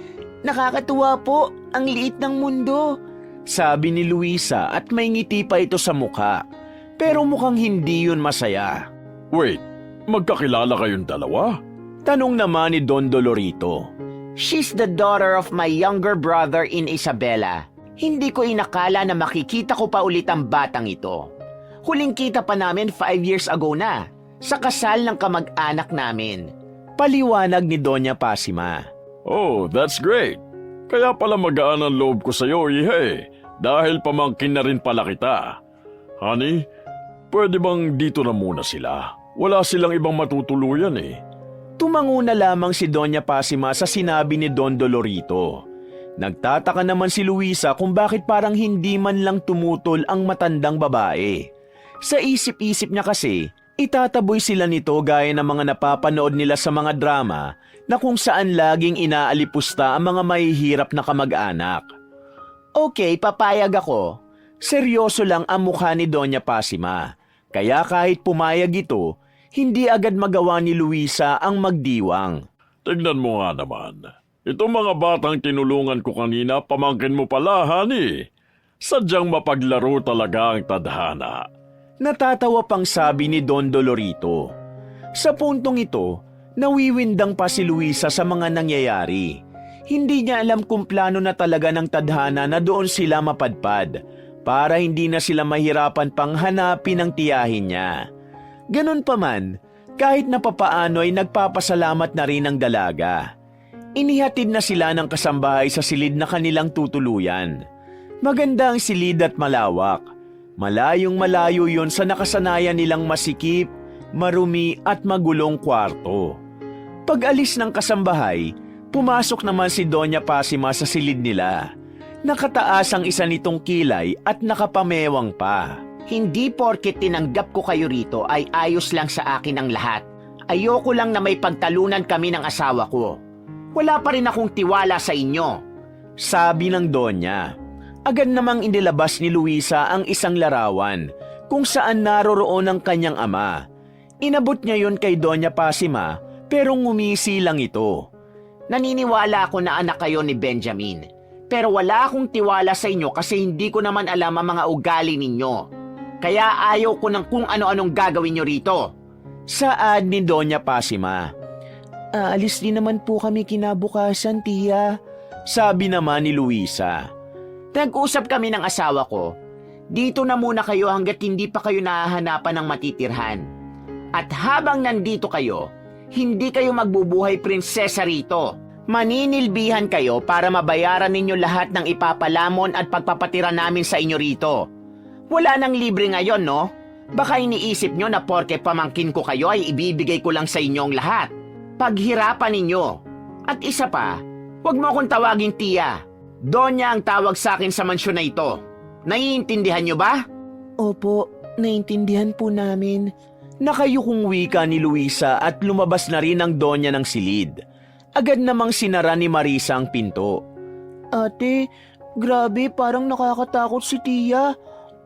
Nakakatuwa po, ang liit ng mundo. Sabi ni Luisa at may ngiti pa ito sa mukha. Pero mukhang hindi yun masaya. Wait, magkakilala kayong dalawa? Tanong naman ni Don Dolorito. She's the daughter of my younger brother in Isabela. Hindi ko inakala na makikita ko pa ulit ang batang ito. Huling kita pa namin 5 years ago na, sa kasal ng kamag-anak namin. Paliwanag ni Doña Pasima. Oh, that's great. Kaya pala magaan ang loob ko sa'yo, ihe. Dahil pamangkin na rin pala kita. Honey, pwede bang dito na muna sila? Wala silang ibang matutuluyan eh. Tumango na lamang si Doña Pasima sa sinabi ni Don Dolorito. Nagtataka naman si Luisa kung bakit parang hindi man lang tumutol ang matandang babae. Sa isip-isip niya kasi, itataboy sila nito gaya ng mga napapanood nila sa mga drama na kung saan laging inaalipusta ang mga mahihirap na kamag-anak. Okay, papayag ako. Seryoso lang ang mukha ni Doña Pasima, kaya kahit pumayag ito, Hindi agad magawa ni Luisa ang magdiwang. Tignan mo nga naman. Itong mga batang tinulungan ko kanina, pamangkin mo pala, honey. Sadyang mapaglaro talaga ang tadhana. Natatawa pang sabi ni Don Dolorito. Sa puntong ito, nawiwindang pa si Luisa sa mga nangyayari. Hindi niya alam kung plano na talaga ng tadhana na doon sila mapadpad para hindi na sila mahirapan pang hanapin ang tiyahin niya. Ganun pa man, kahit na papaano ay nagpapasalamat na rin ang dalaga. Inihatid na sila ng kasambahay sa silid na kanilang tutuluyan. Maganda ang silid at malawak. Malayong malayo yon sa nakasanayan nilang masikip, marumi at magulong kwarto. Pag-alis ng kasambahay, pumasok naman si Doña Pasima sa silid nila. Nakataas ang isa nitong kilay at nakapamewang pa. Hindi porket tinanggap ko kayo rito ay ayos lang sa akin ang lahat. Ayoko lang na may pagtalunan kami ng asawa ko. Wala pa rin akong tiwala sa inyo. Sabi ng Donya. Agad namang inilabas ni Luisa ang isang larawan kung saan naroroon ang kanyang ama. Inabot niya yon kay Doña Pasima pero ngumisi lang ito. Naniniwala ako na anak kayo ni Benjamin. Pero wala akong tiwala sa inyo kasi hindi ko naman alam ang mga ugali ninyo. Kaya ayaw ko ng kung ano-anong gagawin nyo rito. Saad ni Doña Pasima. Aalis din naman po kami kinabukasan, tiya. Sabi naman ni Luisa. Nag-usap kami ng asawa ko. Dito na muna kayo hanggat hindi pa kayo nahahanapan ng matitirhan. At habang nandito kayo, hindi kayo magbubuhay prinsesa rito. Maninilbihan kayo para mabayaran ninyo lahat ng ipapalamon at pagpapatira namin sa inyo rito. Wala nang libre ngayon, no? Baka iniisip nyo na porke pamangkin ko kayo ay ibibigay ko lang sa inyong lahat. Paghirapan ninyo. At isa pa, huwag mo akong tawagin tiya. Donya ang tawag sa akin sa mansyon na ito. Naiintindihan nyo ba? Opo, naiintindihan po namin. Nakayukong wika ni Luisa at lumabas na rin ang Donya ng silid. Agad namang sinara ni Marisa ang pinto. Ate, grabe parang nakakatakot si tiya.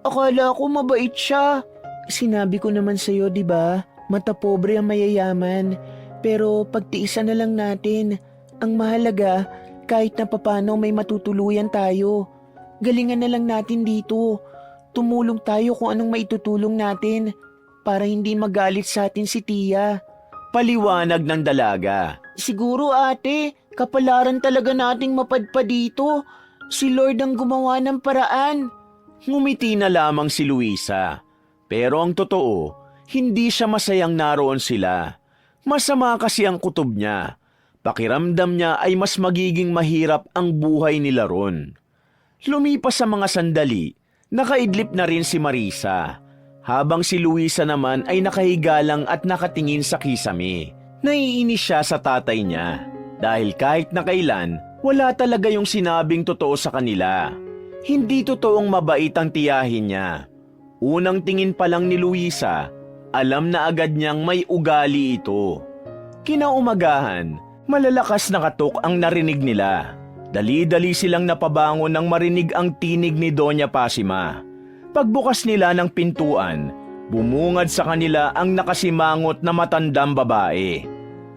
Akala ko mabait siya. Sinabi ko naman sa'yo, di ba? Mata pobre ang mayayaman. Pero pagtiisan na lang natin. Ang mahalaga, kahit na papano may matutuluyan tayo. Galingan na lang natin dito. Tumulong tayo kung anong maitutulong natin para hindi magalit sa atin si tiya. Paliwanag ng dalaga. Siguro ate, kapalaran talaga nating mapadpad dito. Si Lord ang gumawa ng paraan. Ngumiti na lamang si Luisa. Pero ang totoo, hindi siya masayang naroon sila. Masama kasi ang kutob niya. Pakiramdam niya ay mas magiging mahirap ang buhay nila ron. Lumipas sa mga sandali, nakaidlip na rin si Marisa. Habang si Luisa naman ay nakahiga lang at nakatingin sa kisame. Naiinis siya sa tatay niya. Dahil kahit na kailan, wala talaga yung sinabing totoo sa kanila. Hindi totoong mabait ang tiyahin niya. Unang tingin pa lang ni Luisa, alam na agad niyang may ugali ito. Kinaumagahan, malalakas na katok ang narinig nila. Dali-dali silang napabangon nang marinig ang tinig ni Doña Pasima. Pagbukas nila ng pintuan, bumungad sa kanila ang nakasimangot na matandang babae.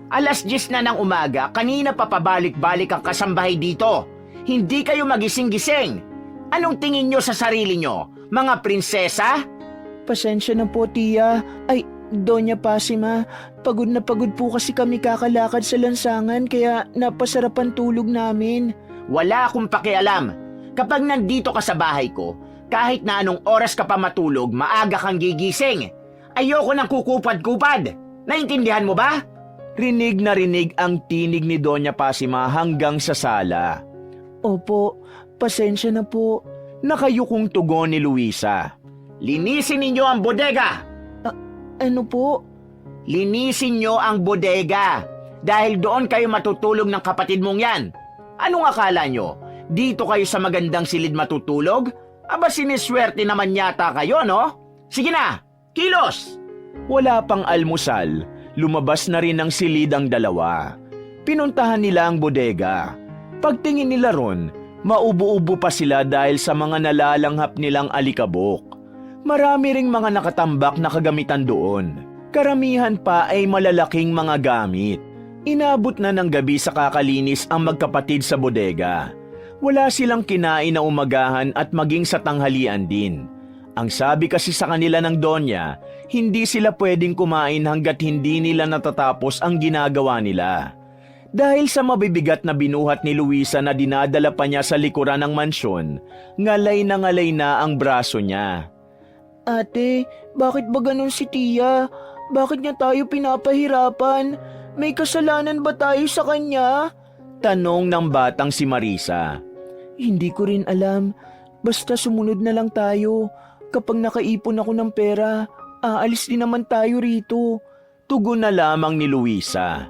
Alas 10 na ng umaga, kanina pa pabalik-balik ang kasambahay dito. Hindi kayo magising-gising. Anong tingin nyo sa sarili nyo? Mga prinsesa? Pasensya na po tiya. Ay, Doña Pasima, pagod na pagod po kasi kami kakalakad sa lansangan kaya napasarap ang tulog namin. Wala akong pakialam. Kapag nandito ka sa bahay ko, kahit na anong oras ka pa matulog, maaga kang gigising. Ayoko nang kukupad-kupad. Naintindihan mo ba? Rinig na rinig ang tinig ni Doña Pasima hanggang sa sala. Opo, pasensya na po. Nakayukong tugon ni Luisa. Linisin ninyo ang bodega. Ano po? Linisin nyo ang bodega. Dahil doon kayo matutulog ng kapatid mong yan. Anong akala nyo? Dito kayo sa magandang silid matutulog? Aba siniswerte naman yata kayo, no? Sige na, kilos! Wala pang almusal, lumabas na rin ng silid ang dalawa. Pinuntahan nila ang bodega. Pagtingin nila ron, maubo-ubo pa sila dahil sa mga nalalanghap nilang alikabok. Marami ring mga nakatambak na kagamitan doon. Karamihan pa ay malalaking mga gamit. Inabot na ng gabi sa kakalinis ang magkapatid sa bodega. Wala silang kinain na umagahan at maging sa tanghalian din. Ang sabi kasi sa kanila ng Donya, hindi sila pwedeng kumain hanggat hindi nila natatapos ang ginagawa nila. Dahil sa mabibigat na binuhat ni Luisa na dinadala pa niya sa likuran ng mansyon, ngalay na ang braso niya. Ate, bakit ba ganun si Tia? Bakit niya tayo pinapahirapan? May kasalanan ba tayo sa kanya? Tanong ng batang si Marisa. Hindi ko rin alam. Basta sumunod na lang tayo. Kapag nakaipon ako ng pera, aalis din naman tayo rito. Tugon na lamang ni Luisa.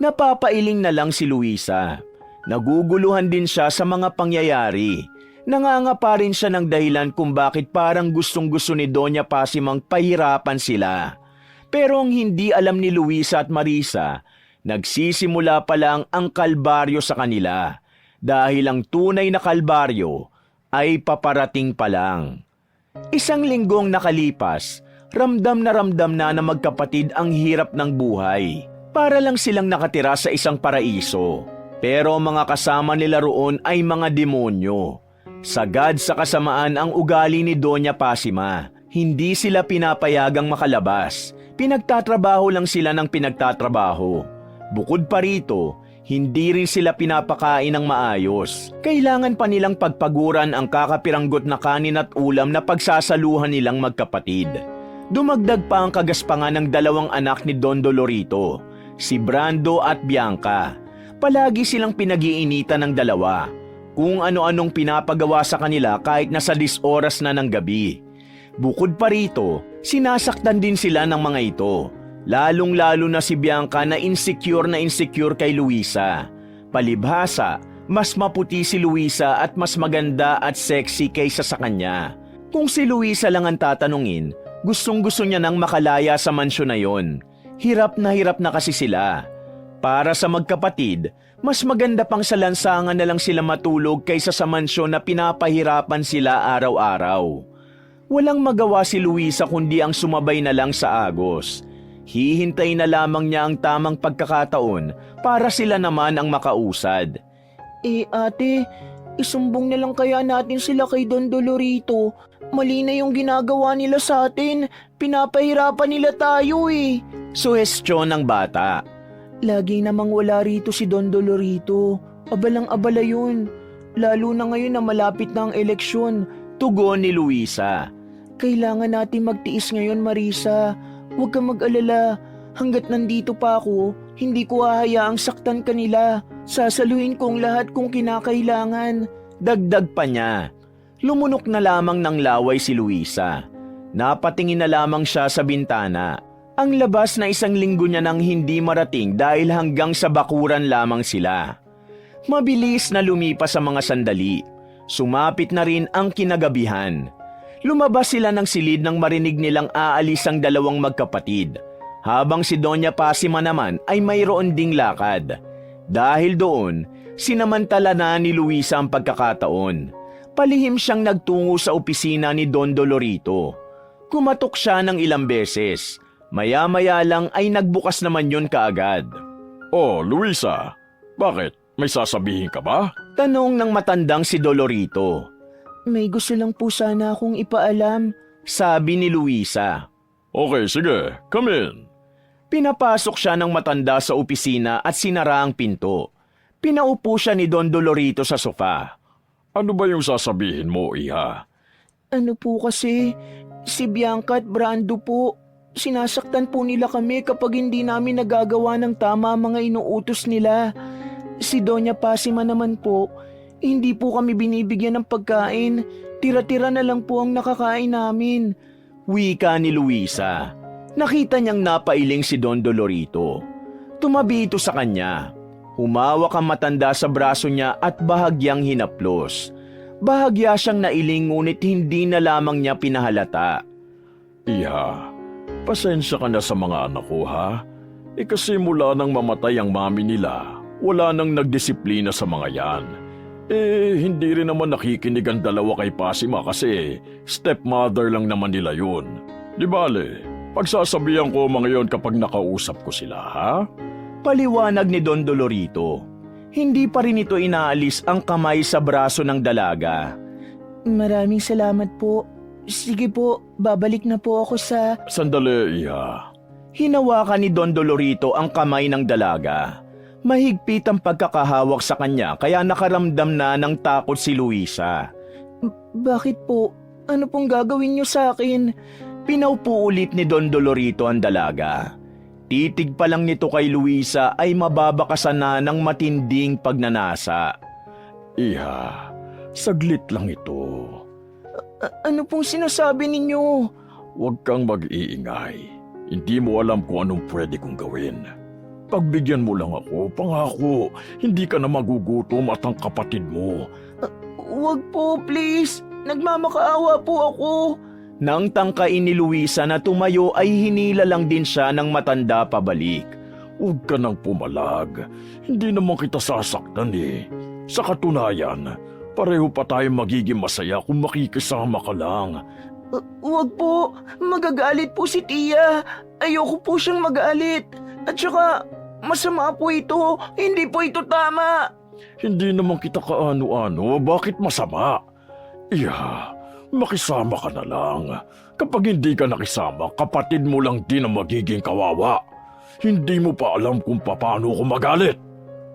Napapailing na lang si Luisa. Naguguluhan din siya sa mga pangyayari. Nangangapa rin siya ng dahilan kung bakit parang gustong-gusto ni Doña Pasimang pahirapan sila. Pero ang hindi alam ni Luisa at Marisa, nagsisimula pa lang ang kalbaryo sa kanila dahil ang tunay na kalbaryo ay paparating pa lang. Isang linggong nakalipas, ramdam na magkapatid ang hirap ng buhay. Para lang silang nakatira sa isang paraiso. Pero mga kasama nila roon ay mga demonyo. Sagad sa kasamaan ang ugali ni Doña Pasima. Hindi sila pinapayagang makalabas. Pinagtatrabaho lang sila ng pinagtatrabaho. Bukod pa rito, hindi rin sila pinapakain ng maayos. Kailangan pa nilang pagpaguran ang kakapiranggot na kanin at ulam na pagsasaluhan nilang magkapatid. Dumagdag pa ang kagaspangan ng dalawang anak ni Don Dolorito, si Brando at Bianca. Palagi silang pinag-iinitan ng dalawa. Kung ano-anong pinapagawa sa kanila kahit nasa 10 oras na ng gabi. Bukod pa rito, sinasaktan din sila ng mga ito. Lalong-lalo na si Bianca na insecure kay Luisa. Palibhasa, mas maputi si Luisa at mas maganda at sexy kaysa sa kanya. Kung si Luisa lang ang tatanungin, gustong-gusto niya nang makalaya sa mansyon na yon. Hirap na kasi sila. Para sa magkapatid, mas maganda pang sa lansangan na lang sila matulog kaysa sa mansyon na pinapahirapan sila araw-araw. Walang magawa si Luisa kundi ang sumabay na lang sa agos. Hihintay na lamang niya ang tamang pagkakataon para sila naman ang makausad. Ate, isumbong na lang kaya natin sila kay Don Dolorito. Mali na yung ginagawa nila sa atin. Pinapahirapan nila tayo Suhestyon ng bata. Lagi namang wala rito si Don Dolorito. Abalang-abala yun. Lalo na ngayon na malapit na ang eleksyon. Tugon ni Luisa. Kailangan natin magtiis ngayon, Marisa. Huwag kang mag-alala. Hanggat nandito pa ako, hindi ko hahayaang saktan kanila. Sasaluhin ko ang lahat kung kinakailangan. Dagdag pa niya. Lumunok na lamang ng laway si Luisa. Napatingin na lamang siya sa bintana. Ang labas na 1 linggo niya nang hindi marating dahil hanggang sa bakuran lamang sila. Mabilis na lumipas ang mga sandali. Sumapit na rin ang kinagabihan. Lumabas sila ng silid nang marinig nilang aalis ang dalawang magkapatid. Habang si Doña Pasima naman ay mayroon ding lakad. Dahil doon, sinamantala na ni Luisa ang pagkakataon. Palihim siyang nagtungo sa opisina ni Don Dolorito. Kumatok siya ng ilang beses. Maya-maya lang ay nagbukas naman yon kaagad. Oh, Luisa, bakit? May sasabihin ka ba? Tanong ng matandang si Dolorito. May gusto lang po sana akong ipaalam. Sabi ni Luisa. Okay, sige, come in. Pinapasok siya ng matanda sa opisina at sinara ang pinto. Pinaupo siya ni Don Dolorito sa sofa. Ano ba yung sasabihin mo, Iha? Ano po kasi, si Bianca at Brando po, sinasaktan po nila kami kapag hindi namin nagagawa ng tama mga inuutos nila. Si Doña Pasima naman po, hindi po kami binibigyan ng pagkain. Tira-tira na lang po ang nakakain namin. Wika ni Luisa. Nakita niyang napailing si Don Dolorito. Tumabi ito sa kanya. Humawak ang matanda sa braso niya at bahagyang hinaplos. Bahagya siyang nailing ngunit hindi na lamang niya pinahalata. Iha, pasensya ka na sa mga anak ko, ha? Kasi mula nang mamatay ang mami nila, wala nang nagdisiplina sa mga yan. Hindi rin naman nakikinig ang dalawa kay Pasima kasi stepmother lang naman nila yun. Di bale, Pagsasabihan ko mga yon kapag nakausap ko sila, ha? Paliwanag ni Don Dolorito. Hindi pa rin ito inaalis ang kamay sa braso ng dalaga. Maraming salamat po. Sige po, babalik na po ako sa... Sandali, Iha. Hinawakan ni Don Dolorito ang kamay ng dalaga. Mahigpit ang pagkakahawak sa kanya kaya nakaramdam na ng takot si Luisa. Bakit po? Ano pong gagawin niyo sa akin? Pinaupo ulit ni Don Dolorito ang dalaga. Titig pa lang nito kay Luisa ay mababakasan na ng matinding pagnanasa. Iha, saglit lang ito. Ano pong sinasabi ninyo? Huwag kang mag-iingay. Hindi mo alam kung anong pwede kong gawin. Pagbigyan mo lang ako, pangako, hindi ka na magugutom at ang kapatid mo. Huwag po, please. Nagmamakaawa po ako. Nang tangkain ni Luisa na tumayo ay hinila lang din siya ng matanda pabalik. Huwag ka nang pumalag. Hindi naman kita sasaktan eh. Sa katunayan, pareho pa tayong magiging masaya kung makikisama ka lang. Huwag po. Magagalit po si Tia. Ayoko po siyang magalit. At saka, masama po ito. Hindi po ito tama. Hindi naman kita kaano-ano. Bakit masama? Iya, makisama ka na lang. Kapag hindi ka nakisama, kapatid mo lang din ang magiging kawawa. Hindi mo pa alam kung paano ko magalit.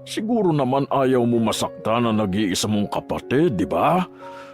Siguro naman ayaw mo masaktan ang nag-iisa mong kapatid, di ba?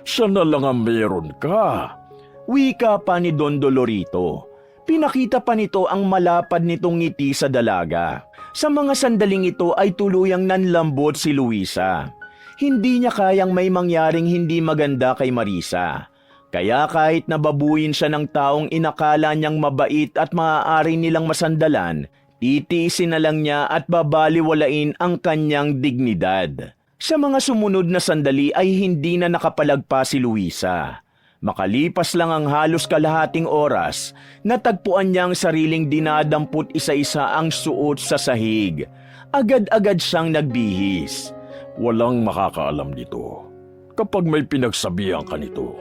Siya na lang ang meron ka. Wika pa ni Don Dolorito. Pinakita pa nito ang malapad nitong ngiti sa dalaga. Sa mga sandaling ito ay tuluyang nanlambot si Luisa. Hindi niya kayang may mangyaring hindi maganda kay Marisa. Kaya kahit nababuin siya ng taong inakala niyang mabait at maaari nilang masandalan, titiisin na lang niya at babaliwalain ang kanyang dignidad. Sa mga sumunod na sandali ay hindi na nakapalagpa si Luisa. Makalipas lang ang halos kalahating oras, natagpuan niya ang sariling dinadampot isa-isa ang suot sa sahig. Agad-agad siyang nagbihis. Walang makakaalam nito. Kapag may pinagsabihan ka nito,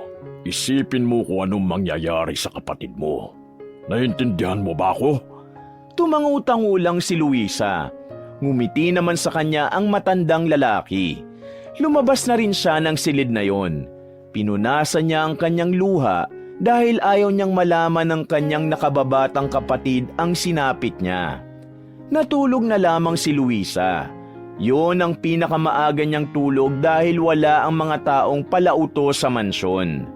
isipin mo kung anong mangyayari sa kapatid mo. Naintindihan mo ba ako? Tumangutang-ulang si Luisa. Ngumiti naman sa kanya ang matandang lalaki. Lumabas na rin siya ng silid na yon. Pinunasan niya ang kanyang luha dahil ayaw niyang malaman ng kanyang nakababatang kapatid ang sinapit niya. Natulog na lamang si Luisa. Yon ang pinakamaaga niyang tulog dahil wala ang mga taong palauto sa mansyon.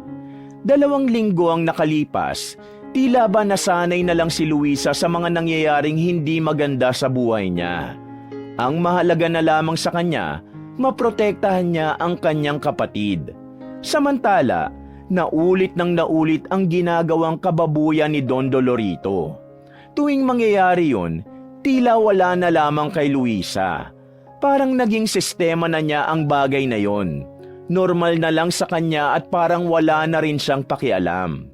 2 linggo ang nakalipas, tila ba nasanay na lang si Luisa sa mga nangyayaring hindi maganda sa buhay niya. Ang mahalaga na lamang sa kanya, maprotektahan niya ang kanyang kapatid. Samantala, naulit ng naulit ang ginagawang kababuyan ni Don Dolorito. Tuwing mangyayari yun, tila wala na lamang kay Luisa. Parang naging sistema na niya ang bagay na yon. Normal na lang sa kanya at parang wala na rin siyang pakialam.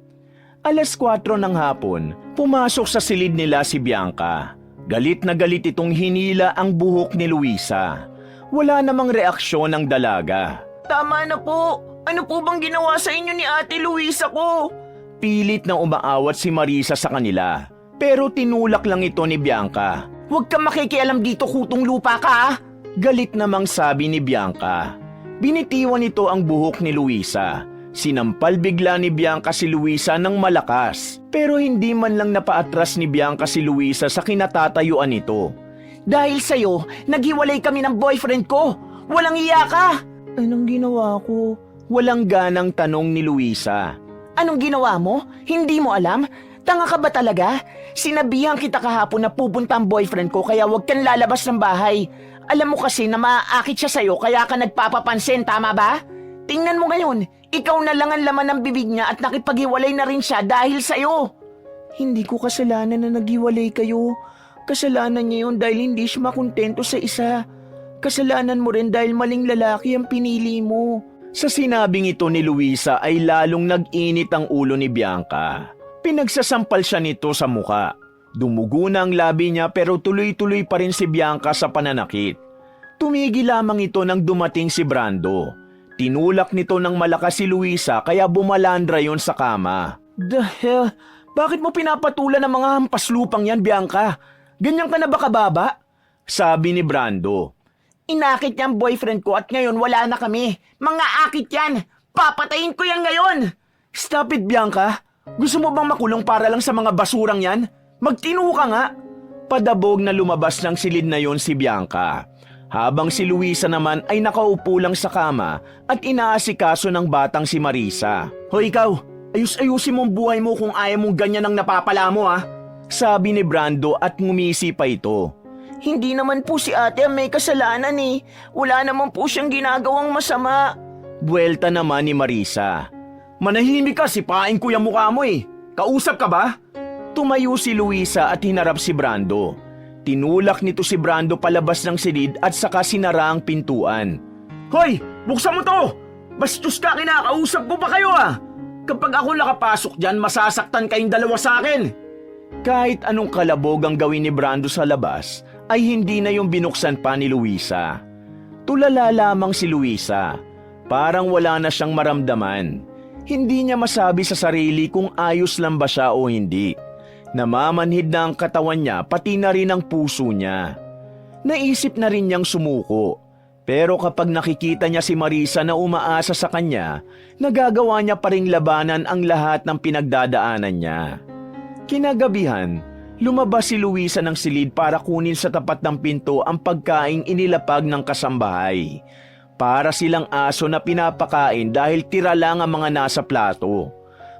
4:00 ng hapon, pumasok sa silid nila si Bianca. Galit na galit itong hinila ang buhok ni Luisa. Wala namang reaksyon ng dalaga. Tama na po. Ano po bang ginawa sa inyo ni Ate Luisa ko? Pilit na umaawat si Marisa sa kanila. Pero tinulak lang ito ni Bianca. Huwag kang makikialam dito, kutong lupa ka. Galit namang sabi ni Bianca. Binitiwan nito ang buhok ni Luisa. Sinampal bigla ni Bianca si Luisa ng malakas. Pero hindi man lang napaatras ni Bianca si Luisa sa kinatatayuan nito. Dahil sa'yo, naghiwalay kami ng boyfriend ko. Walang iya ka. Anong ginawa ko? Walang ganang tanong ni Luisa. Anong ginawa mo? Hindi mo alam? Tanga ka ba talaga? Sinabihan kita kahapon na pupunta ang boyfriend ko kaya huwag kang lalabas ng bahay. Alam mo kasi na maaakit siya sa'yo kaya ka nagpapapansin, tama ba? Tingnan mo ngayon, ikaw na lang ang laman ng bibig niya at nakipaghiwalay na rin siya dahil sa'yo. Hindi ko kasalanan na naghiwalay kayo. Kasalanan niya yun dahil hindi siya makontento sa isa. Kasalanan mo rin dahil maling lalaki ang pinili mo. Sa sinabing ito ni Luisa ay lalong nag-init ang ulo ni Bianca. Pinagsasampal siya nito sa muka. Dumugo na ang labi niya pero tuloy-tuloy pa rin si Bianca sa pananakit. Tumigil lamang ito nang dumating si Brando. Tinulak nito ng malakas si Luisa kaya bumalandra yon sa kama. The hell? Bakit mo pinapatulan ng mga hampaslupang yan, Bianca? Ganyan ka na ba kababa? Sabi ni Brando. Inakit niya ang boyfriend ko at ngayon wala na kami. Mga akit yan! Papatayin ko yan ngayon! Stop it, Bianca. Gusto mo bang makulong para lang sa mga basurang yan? Magtino ka nga. Padabog na lumabas ng silid na yon si Bianca. Habang si Luisa naman ay nakaupo lang sa kama at inaasikaso ng batang si Marisa. Hoy ikaw, ayus-ayusin mong buhay mo kung ayaw mong ganyan ang napapala mo ha. Sabi ni Brando at ngumisi pa ito. Hindi naman po si ate ang may kasalanan eh. Wala naman po siyang ginagawang masama. Buwelta naman ni Marisa. Manahimik ka, sipain ko yung mukha mo eh. Kausap ka ba? Tumayo si Luisa at hinarap si Brando. Tinulak nito si Brando palabas ng silid at saka sinara ang pintuan. Hoy! Buksan mo to! Bastos ka, kinakausap ko pa kayo ah! Kapag ako nakapasok dyan, masasaktan kayong dalawa sa akin! Kahit anong kalabog ang gawin ni Brando sa labas, ay hindi na yung binuksan pa ni Luisa. Tulala lamang si Luisa. Parang wala na siyang maramdaman. Hindi niya masabi sa sarili kung ayos lang ba siya o hindi. Namamanhid na ang katawan niya pati na rin ang puso niya. Naisip na rin niyang sumuko. Pero kapag nakikita niya si Marisa na umaasa sa kanya, nagagawa niya pa ring labanan ang lahat ng pinagdadaanan niya. Kinagabihan, lumabas si Luisa ng silid para kunin sa tapat ng pinto ang pagkaing inilapag ng kasambahay. Para silang aso na pinapakain dahil tira lang ang mga nasa plato.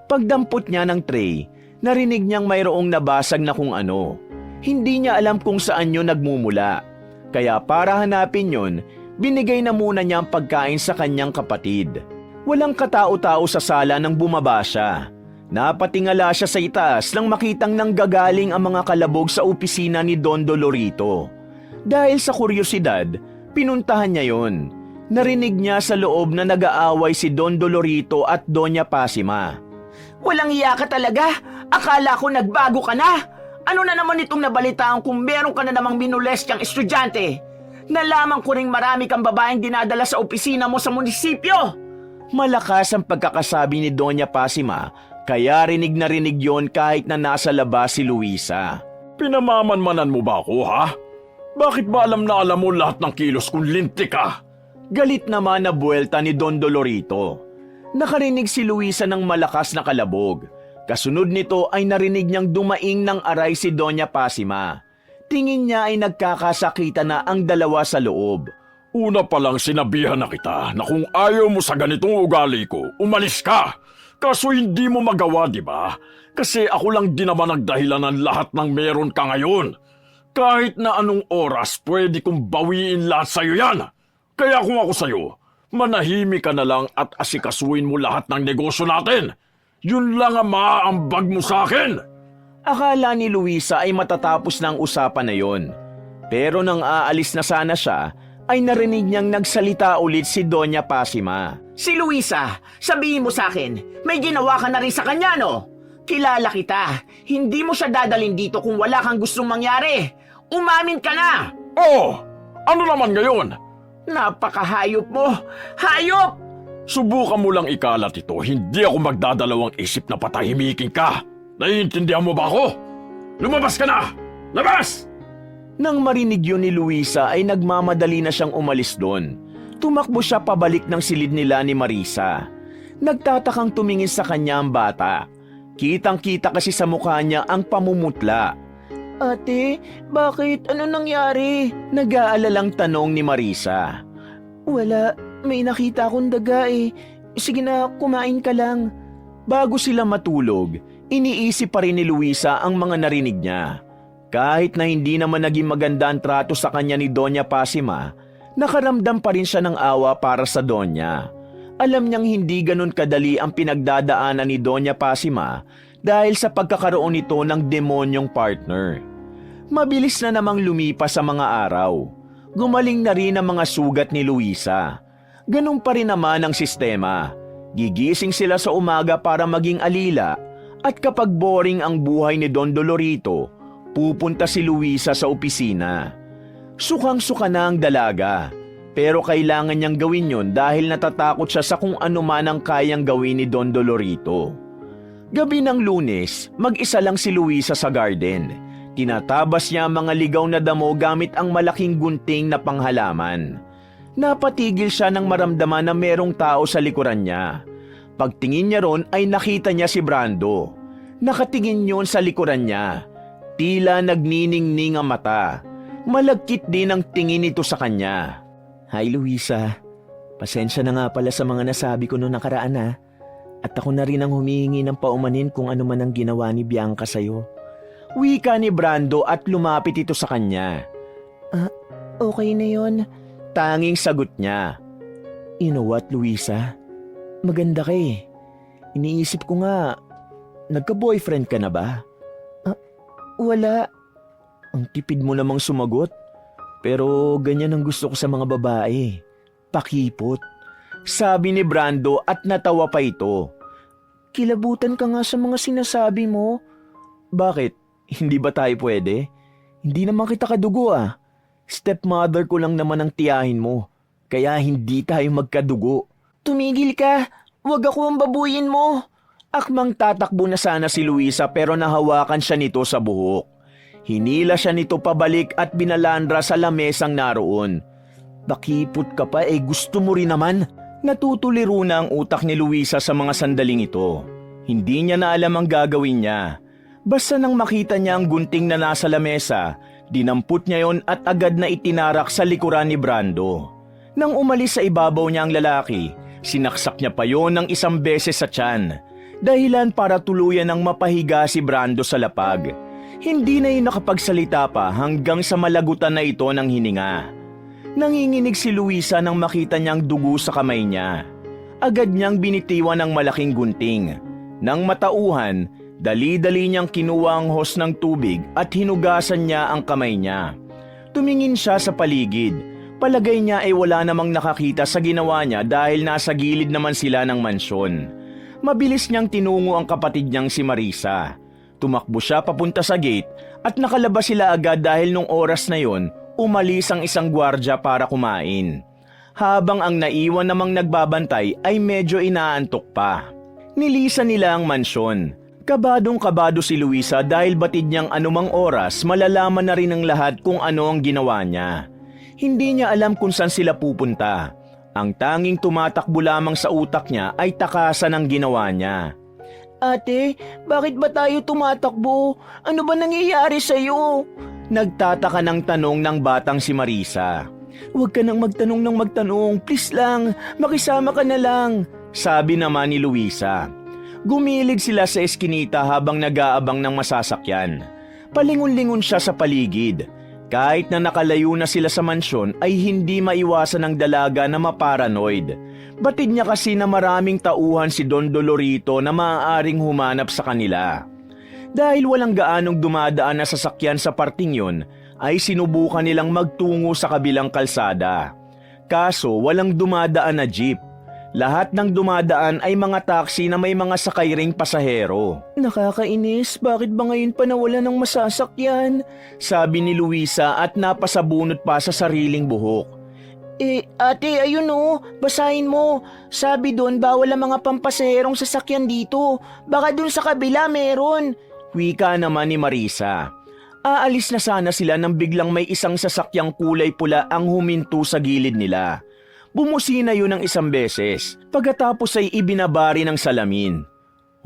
Pagdampot niya ng tray, narinig niyang mayroong nabasag na kung ano. Hindi niya alam kung saan yun nagmumula. Kaya para hanapin yun, binigay na muna niya ang pagkain sa kanyang kapatid. Walang katao-tao sa sala nang bumaba siya. Napatingala siya sa itaas nang makitang nanggagaling ang mga kalabog sa opisina ni Don Dolorito. Dahil sa kuryosidad, pinuntahan niya yon. Narinig niya sa loob na nag-aaway si Don Dolorito at Doña Pasima. Walang iya ka talaga! Akala ko nagbago ka na! Ano na naman itong nabalitaan kung meron ka na namang minulestyang estudyante? Nalaman ko ring marami kang babaeng dinadala sa opisina mo sa munisipyo! Malakas ang pagkakasabi ni Doña Pasima, kaya rinig na rinig yon kahit na nasa labas si Luisa. Pinamamanmanan mo ba ako, ha? Bakit ba alam na alam mo lahat ng kilos kung linti ka? Galit naman na buwelta ni Don Dolorito. Nakarinig si Luisa ng malakas na kalabog. Kasunod nito ay narinig niyang dumaing ng aray si Doña Pasima. Tingin niya ay nagkakasakita na ang dalawa sa loob. Una pa lang sinabihan na kita na kung ayaw mo sa ganitong ugali ko, umalis ka. Kaso hindi mo magawa, di ba? Kasi ako lang din naman nagdahilan ng lahat ng meron ka ngayon. Kahit na anong oras, pwede kong bawiin lahat sa'yo yan. Kaya kung ako sa'yo, manahimik ka na lang at asikasuin mo lahat ng negosyo natin. Yun lang ang maaambag mo sa akin. Akala ni Luisa ay matatapos na ang usapan na yon. Pero nang aalis na sana siya, ay narinig niyang nagsalita ulit si Doña Pasima. Si Luisa, sabihin mo sa akin, may ginawa ka na rin sa kanya, no? Kilala kita. Hindi mo siya dadalhin dito kung wala kang gustong mangyari. Umamin ka na! Oh, ano naman ngayon? Napakahayop mo! Hayop! Subukan mo lang ikalat ito, hindi ako magdadalawang isip na patahimikin ka. Naiintindihan mo ba ako? Lumabas ka na! Labas! Nang marinig yun ni Luisa ay nagmamadali na siyang umalis doon. Tumakbo siya pabalik ng silid nila ni Marisa. Nagtatakang tumingin sa kanya ang bata. Kitang-kita kasi sa mukha niya ang pamumutla. Ate, bakit? Ano nangyari? Nag-aalalang tanong ni Marisa. Wala, may nakita akong daga eh. Sige na, kumain ka lang. Bago sila matulog, iniisip pa rin ni Luisa ang mga narinig niya. Kahit na hindi naman naging maganda ang trato sa kanya ni Doña Pasima, nakaramdam pa rin siya ng awa para sa Doña. Alam niyang hindi ganun kadali ang pinagdadaanan ni Doña Pasima dahil sa pagkakaroon nito ng demonyong partner. Mabilis na namang lumipas sa mga araw. Gumaling na rin ang mga sugat ni Luisa. Ganun pa rin naman ang sistema. Gigising sila sa umaga para maging alila at kapag boring ang buhay ni Don Dolorito, pupunta si Luisa sa opisina. Sukang-suka na ang dalaga, pero kailangan niyang gawin yon dahil natatakot siya sa kung ano man ang kayang gawin ni Don Dolorito. Gabi ng Lunes, mag-isa lang si Luisa sa garden. Tinatabas niya ang mga ligaw na damo gamit ang malaking gunting na panghalaman. Napatigil siya nang maramdaman na merong tao sa likuran niya. Pagtingin niya ron ay nakita niya si Brando. Nakatingin yun sa likuran niya. Tila nagniningning ang mata. Malagkit din ang tingin nito sa kanya. Hi Luisa, pasensya na nga pala sa mga nasabi ko noong nakaraan ha. At ako na rin ang humihingi ng paumanin kung ano man ang ginawa ni Bianca sa'yo. Wika ni Brando at lumapit ito sa kanya. Okay na yon. Tanging sagot niya. You know what, Luisa? Maganda ka eh. Iniisip ko nga, nagka-boyfriend ka na ba? Wala. Ang tipid mo namang sumagot. Pero ganyan ang gusto ko sa mga babae. Pakipot. Sabi ni Brando at natawa pa ito. Kilabutan ka nga sa mga sinasabi mo. Bakit? Hindi ba tayo pwede? Hindi naman kita kadugo ah. Stepmother ko lang naman ang tiyahin mo. Kaya hindi tayo magkadugo. Tumigil ka. Huwag ako ang babuyin mo. Akmang tatakbo na sana si Luisa pero nahawakan siya nito sa buhok. Hinila siya nito pabalik at binalandra sa lamesang naroon. Bakipot ka pa gusto mo rin naman. Natutuliro na ang utak ni Luisa sa mga sandaling ito. Hindi niya na alam ang gagawin niya. Basta nang makita niya ang gunting na nasa lamesa, dinampot niya yon at agad na itinarak sa likuran ni Brando. Nang umalis sa ibabaw niya ang lalaki, sinaksak niya pa yon ng isang beses sa tiyan. Dahilan para tuluyan ng mapahiga si Brando sa lapag. Hindi na yun nakapagsalita pa hanggang sa malagutan na ito ng hininga. Nanginginig si Luisa nang makita niyang dugo sa kamay niya. Agad niyang binitiwan ng malaking gunting. Nang matauhan, dali-dali niyang kinuha ang hose ng tubig at hinugasan niya ang kamay niya. Tumingin siya sa paligid. Palagay niya ay wala namang nakakita sa ginawa niya dahil nasa gilid naman sila ng mansyon. Mabilis niyang tinungo ang kapatid niyang si Marisa. Tumakbo siya papunta sa gate at nakalabas sila agad dahil nung oras na yon, umalis ang isang gwardya para kumain. Habang ang naiwan namang nagbabantay ay medyo inaantok pa. Nilisan nila ang mansyon. Kabadong-kabado si Luisa dahil batid niyang anumang oras malalaman na rin ng lahat kung ano ang ginawa niya. Hindi niya alam kung saan sila pupunta. Ang tanging tumatakbo lamang sa utak niya ay takasan ang ginawa niya. Ate, bakit ba tayo tumatakbo? Ano ba nangyayari sa'yo? Nagtataka ng tanong ng batang si Marisa. Huwag ka nang magtanong, please lang, makisama ka na lang, sabi naman ni Luisa. Gumilig sila sa eskinita habang nag-aabang ng masasakyan. Palingon-lingon siya sa paligid. Kahit na nakalayo na sila sa mansyon ay hindi maiwasan ng dalaga na maparanoid. Batid niya kasi na maraming tauhan si Don Dolorito na maaaring humanap sa kanila. Dahil walang gaanong dumadaan na sasakyan sa parting yon, ay sinubukan nilang magtungo sa kabilang kalsada. Kaso walang dumadaan na jeep. Lahat ng dumadaan ay mga taxi na may mga sakay ring pasahero. Nakakainis, bakit ba ngayon pa nawala ng masasakyan? Sabi ni Luisa at napasabunot pa sa sariling buhok. Ate, ayun basahin mo. Sabi doon bawal ang mga pampasaherong sasakyan dito. Baka doon sa kabila meron. Wika naman ni Marisa. Aalis na sana sila nang biglang may isang sasakyang kulay pula ang huminto sa gilid nila. Bumusina yun ng isang beses, pagkatapos ay ibinabari ng salamin.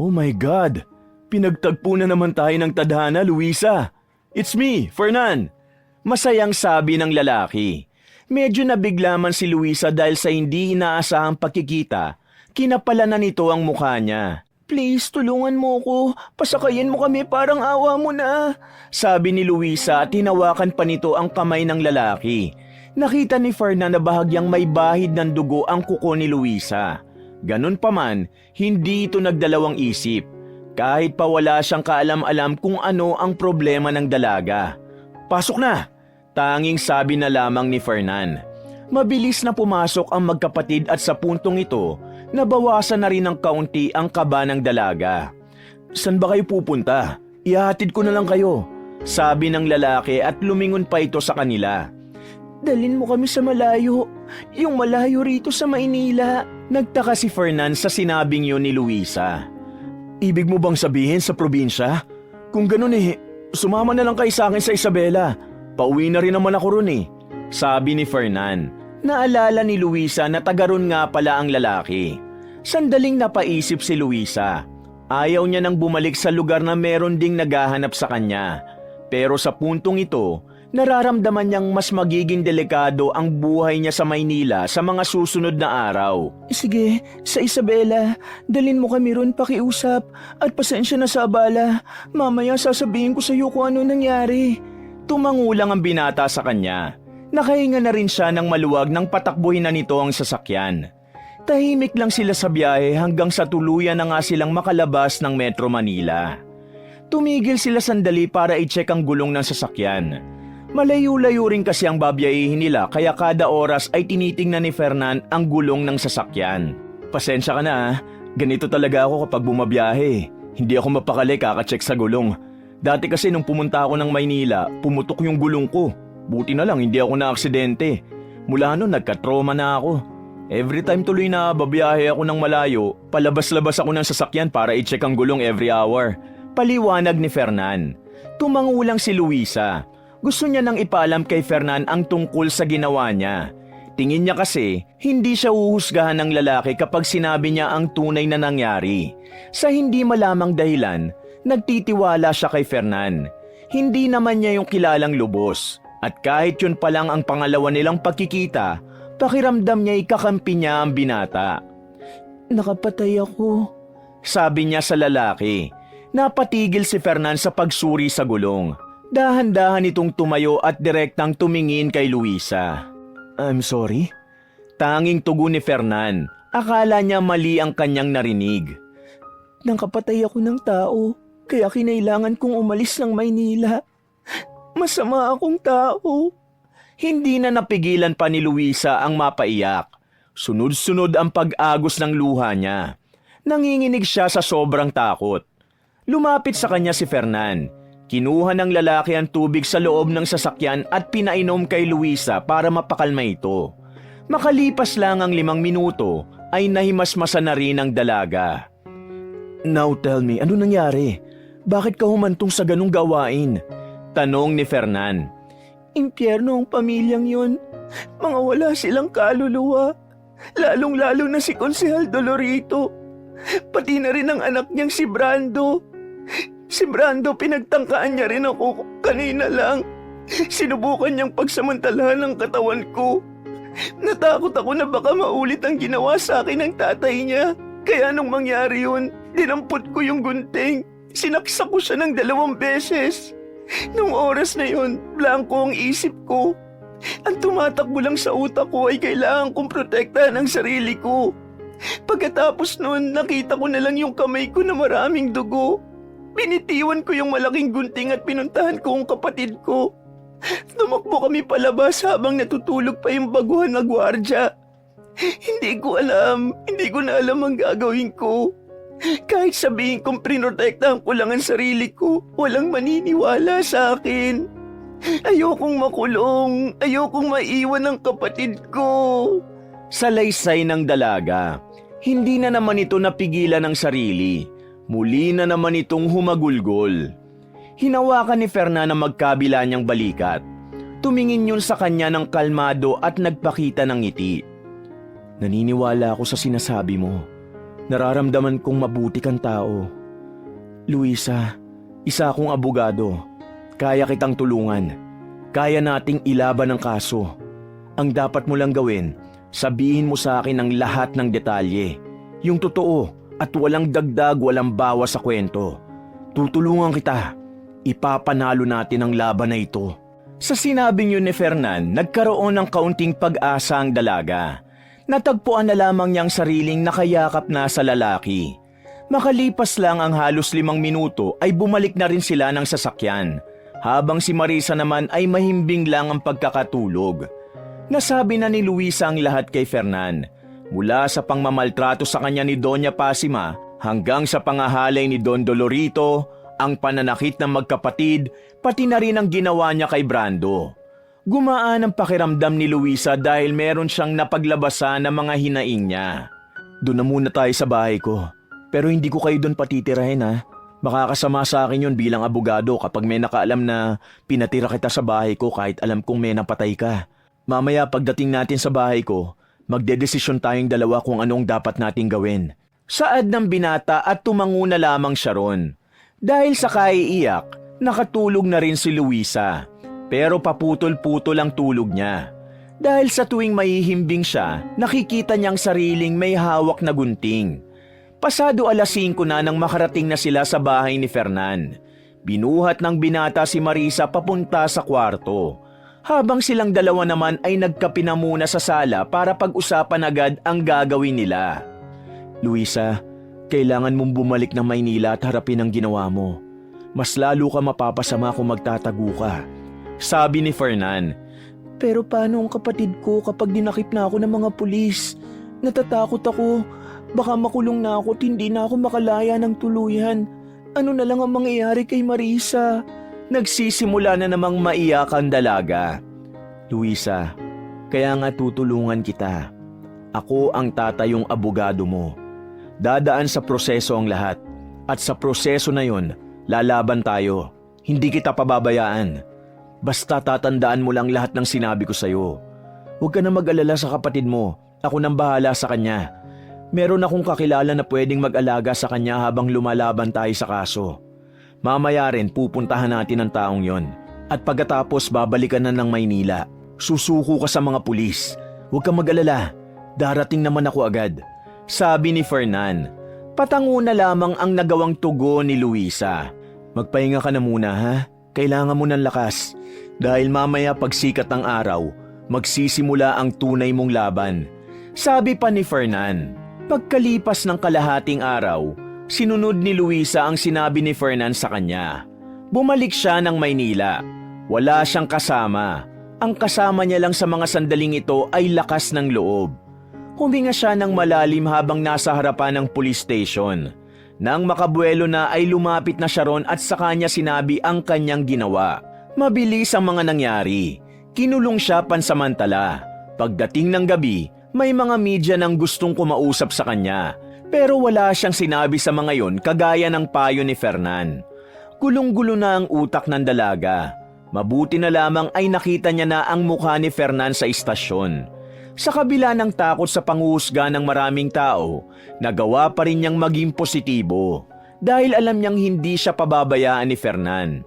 Oh my God! Pinagtagpo na naman tayo ng tadhana, Luisa! It's me, Fernan! Masayang sabi ng lalaki. Medyo nabigla man si Luisa dahil sa hindi inaasahang pagkikita, kinapala na nito ang mukha niya. Please, tulungan mo ko. Pasakayin mo kami, parang awa mo na. Sabi ni Luisa at hinawakan pa nito ang kamay ng lalaki. Nakita ni Fernan na bahagyang may bahid ng dugo ang kuko ni Luisa. Ganun pa man, hindi ito nagdalawang isip. Kahit pa wala siyang kaalam-alam kung ano ang problema ng dalaga. Pasok na! Tanging sabi na lamang ni Fernan. Mabilis na pumasok ang magkapatid at sa puntong ito, nabawasan na rin ng kaunti ang kaba ng dalaga. San ba kayo pupunta? Ihahatid ko na lang kayo. Sabi ng lalaki at lumingon pa ito sa kanila. Dalin mo kami sa malayo. Yung malayo rito sa Maynila. Nagtaka si Fernan sa sinabing yun ni Luisa. Ibig mo bang sabihin sa probinsya? Kung ganun sumama na lang kayo sa akin sa Isabela. Pauwi na rin naman ako ron sabi ni Fernan. Naalala ni Luisa na taga ron nga pala ang lalaki. Sandaling napaisip si Luisa. Ayaw niya nang bumalik sa lugar na meron ding naghahanap sa kanya. Pero sa puntong ito, nararamdaman niyang mas magiging delikado ang buhay niya sa Maynila sa mga susunod na araw. Sige, sa Isabela, dalin mo kami ron pakiusap at pasensya na sa abala. Mamaya sasabihin ko sa iyo kung ano nangyari. Tumangulang ang binata sa kanya. Nakahinga na rin siya ng maluwag nang patakbuhin na nito ang sasakyan. Tahimik lang sila sa biyahe hanggang sa tuluyan na nga silang makalabas ng Metro Manila. Tumigil sila sandali para i-check ang gulong ng sasakyan. Malayo-layo rin kasi ang babiyahihin nila kaya kada oras ay tinitingnan ni Fernan ang gulong ng sasakyan. Pasensya ka na ganito talaga ako kapag bumabiyahe. Hindi ako mapakali kaka-check sa gulong. Dati kasi nung pumunta ako ng Maynila, pumutok yung gulong ko. Buti na lang hindi ako na-aksidente. Mula noon nagka-trauma na ako. Every time tuloy na babiyahe ako ng malayo, palabas-labas ako ng sasakyan para i-check ang gulong every hour. Paliwanag ni Fernan. Tumangulang si Luisa. Gusto niya nang ipaalam kay Fernan ang tungkol sa ginawa niya. Tingin niya kasi, hindi siya uhusgahan ng lalaki kapag sinabi niya ang tunay na nangyari. Sa hindi malamang dahilan, nagtitiwala siya kay Fernan. Hindi naman niya yung kilalang lubos. At kahit yun pa lang ang pangalawa nilang pagkikita, pakiramdam niya ikakampi niya ang binata. Nakapatay ako, sabi niya sa lalaki. Napatigil si Fernan sa pagsuri sa gulong. Dahan-dahan itong tumayo at direktang tumingin kay Luisa. I'm sorry? Tanging tugon ni Fernan. Akala niya mali ang kanyang narinig. Nakapatay ako ng tao, kaya kinailangan kong umalis ng Maynila. Masama akong tao. Hindi na napigilan pa ni Luisa ang mapaiyak. Sunod-sunod ang pag-agos ng luha niya. Nanginginig siya sa sobrang takot. Lumapit sa kanya si Fernan. Kinuha ng lalaki ang tubig sa loob ng sasakyan at pinainom kay Luisa para mapakalma ito. Makalipas lang ang 5 minuto ay nahimasmasan na rin ang dalaga. Now tell me, ano nangyari? Bakit ka humantong sa ganung gawain? Tanong ni Fernan. Impyerno ang pamilyang yun. Mga wala silang kaluluwa. Lalong-lalo na si Konsehal Dolorito. Pati na rin ang anak niyang si Brando. Si Brando pinagtangkaan niya rin ako kanina lang. Sinubukan niyang pagsamantalahan ng katawan ko. Natakot ako na baka maulit ang ginawa sa akin ng tatay niya. Kaya nung mangyari yun, dinampot ko yung gunting. Sinaksak ko siya ng 2 beses. Nung oras na yun, blanko ang isip ko. Ang tumatakbo lang sa utak ko ay kailangan kong protektahan ang sarili ko. Pagkatapos nun, nakita ko na lang yung kamay ko na maraming dugo. Binitiwan ko yung malaking gunting at pinuntahan ko ang kapatid ko. Tumakbo kami palabas habang natutulog pa yung baguhan na gwardya. Hindi ko na alam ang gagawin ko. Kahit sabihin kong prinotektahan ko lang ang sarili ko, walang maniniwala sa akin. Ayokong makulong, ayokong maiwan ang kapatid ko. Salaysay ng dalaga. Hindi na naman ito napigilan ng sarili. Muli na naman itong humagulgol. Hinawakan ni Fernan ang magkabila niyang balikat. Tumingin yun sa kanya ng kalmado at nagpakita ng ngiti. Naniniwala ako sa sinasabi mo. Nararamdaman kong mabuti kang tao. Luisa, isa akong abogado. Kaya kitang tulungan. Kaya nating ilaban ang kaso. Ang dapat mo lang gawin, sabihin mo sa akin ang lahat ng detalye. Yung totoo at walang dagdag, walang bawas sa kwento. Tutulungan kita. Ipapanalo natin ang laban na ito. Sa sinabing yun ni Fernan, nagkaroon ng kaunting pag-asa ang dalaga. Natagpuan na lamang niyang sariling nakayakap na sa lalaki. Makalipas lang ang halos 5 minuto ay bumalik na rin sila ng sasakyan, habang si Marisa naman ay mahimbing lang ang pagkakatulog. Nasabi na ni Luisa ang lahat kay Fernan, mula sa pangmamaltrato sa kanya ni Doña Pasima hanggang sa pangahalay ni Don Dolorito, ang pananakit ng magkapatid, pati na rin ang ginawa niya kay Brando. Gumaan ang pakiramdam ni Luisa dahil meron siyang napaglabasan ng mga hinaing niya. Doon na muna tayo sa bahay ko. Pero hindi ko kayo doon patitirahin ha. Makakasama sa akin yun bilang abogado kapag may nakaalam na pinatira kita sa bahay ko kahit alam kong may napatay ka. Mamaya pagdating natin sa bahay ko, magdedesisyon tayong dalawa kung anong dapat nating gawin. Saad ng binata at tumango na lamang siya ron. Dahil sa kaiiyak, nakatulog na rin si Luisa. Pero paputol-putol ang tulog niya. Dahil sa tuwing mahihimbing siya, nakikita niyang sariling may hawak na gunting. Pasado 5:00 na nang makarating na sila sa bahay ni Fernan. Binuhat ng binata si Marisa papunta sa kwarto. Habang silang dalawa naman ay nagkape na muna sa sala para pag-usapan agad ang gagawin nila. Luisa, kailangan mong bumalik ng Maynila at harapin ang ginawa mo. Mas lalo ka mapapasama kung magtatago ka. Sabi ni Fernan. Pero paano ang kapatid ko kapag dinakip na ako ng mga pulis? Natatakot ako. Baka makulong na ako at hindi na ako makalaya ng tuluyan. Ano na lang ang mangyayari kay Marisa? Nagsisimula na namang maiyak ang dalaga. Luisa, kaya nga tutulungan kita. Ako ang tatayong abogado mo. Dadaan sa proseso ang lahat. At sa proseso na yon, lalaban tayo. Hindi kita pababayaan. Basta tatandaan mo lang lahat ng sinabi ko sa'yo. Huwag ka na mag-alala sa kapatid mo. Ako nang bahala sa kanya. Meron akong kakilala na pwedeng mag-alaga sa kanya habang lumalaban tayo sa kaso. Mamaya rin pupuntahan natin ang taong yon. At pagkatapos babalikan na ng Maynila. Susuko ka sa mga pulis. Huwag kang mag-alala. Darating naman ako agad. Sabi ni Fernan. Patango na lamang ang nagawang tugon ni Luisa. Magpahinga ka na muna ha. Kailangan mo ng lakas. Dahil mamaya pagsikat ng araw, magsisimula ang tunay mong laban. Sabi pa ni Fernan. Pagkalipas ng kalahating araw, sinunod ni Luisa ang sinabi ni Fernan sa kanya. Bumalik siya ng Maynila. Wala siyang kasama. Ang kasama niya lang sa mga sandaling ito ay lakas ng loob. Huminga siya ng malalim habang nasa harapan ng police station. Nang makabuelo na ay lumapit na siya ron at sa kanya sinabi ang kanyang ginawa. Mabilis ang mga nangyari. Kinulong siya pansamantala. Pagdating ng gabi, may mga media nang gustong kumausap sa kanya. Pero wala siyang sinabi sa mga yon kagaya ng payo ni Fernan. Gulong-gulo na ang utak ng dalaga. Mabuti na lamang ay nakita niya na ang mukha ni Fernan sa istasyon. Sa kabila ng takot sa panghuhusga ng maraming tao, nagawa pa rin niyang maging positibo dahil alam niyang hindi siya pababayaan ni Fernan.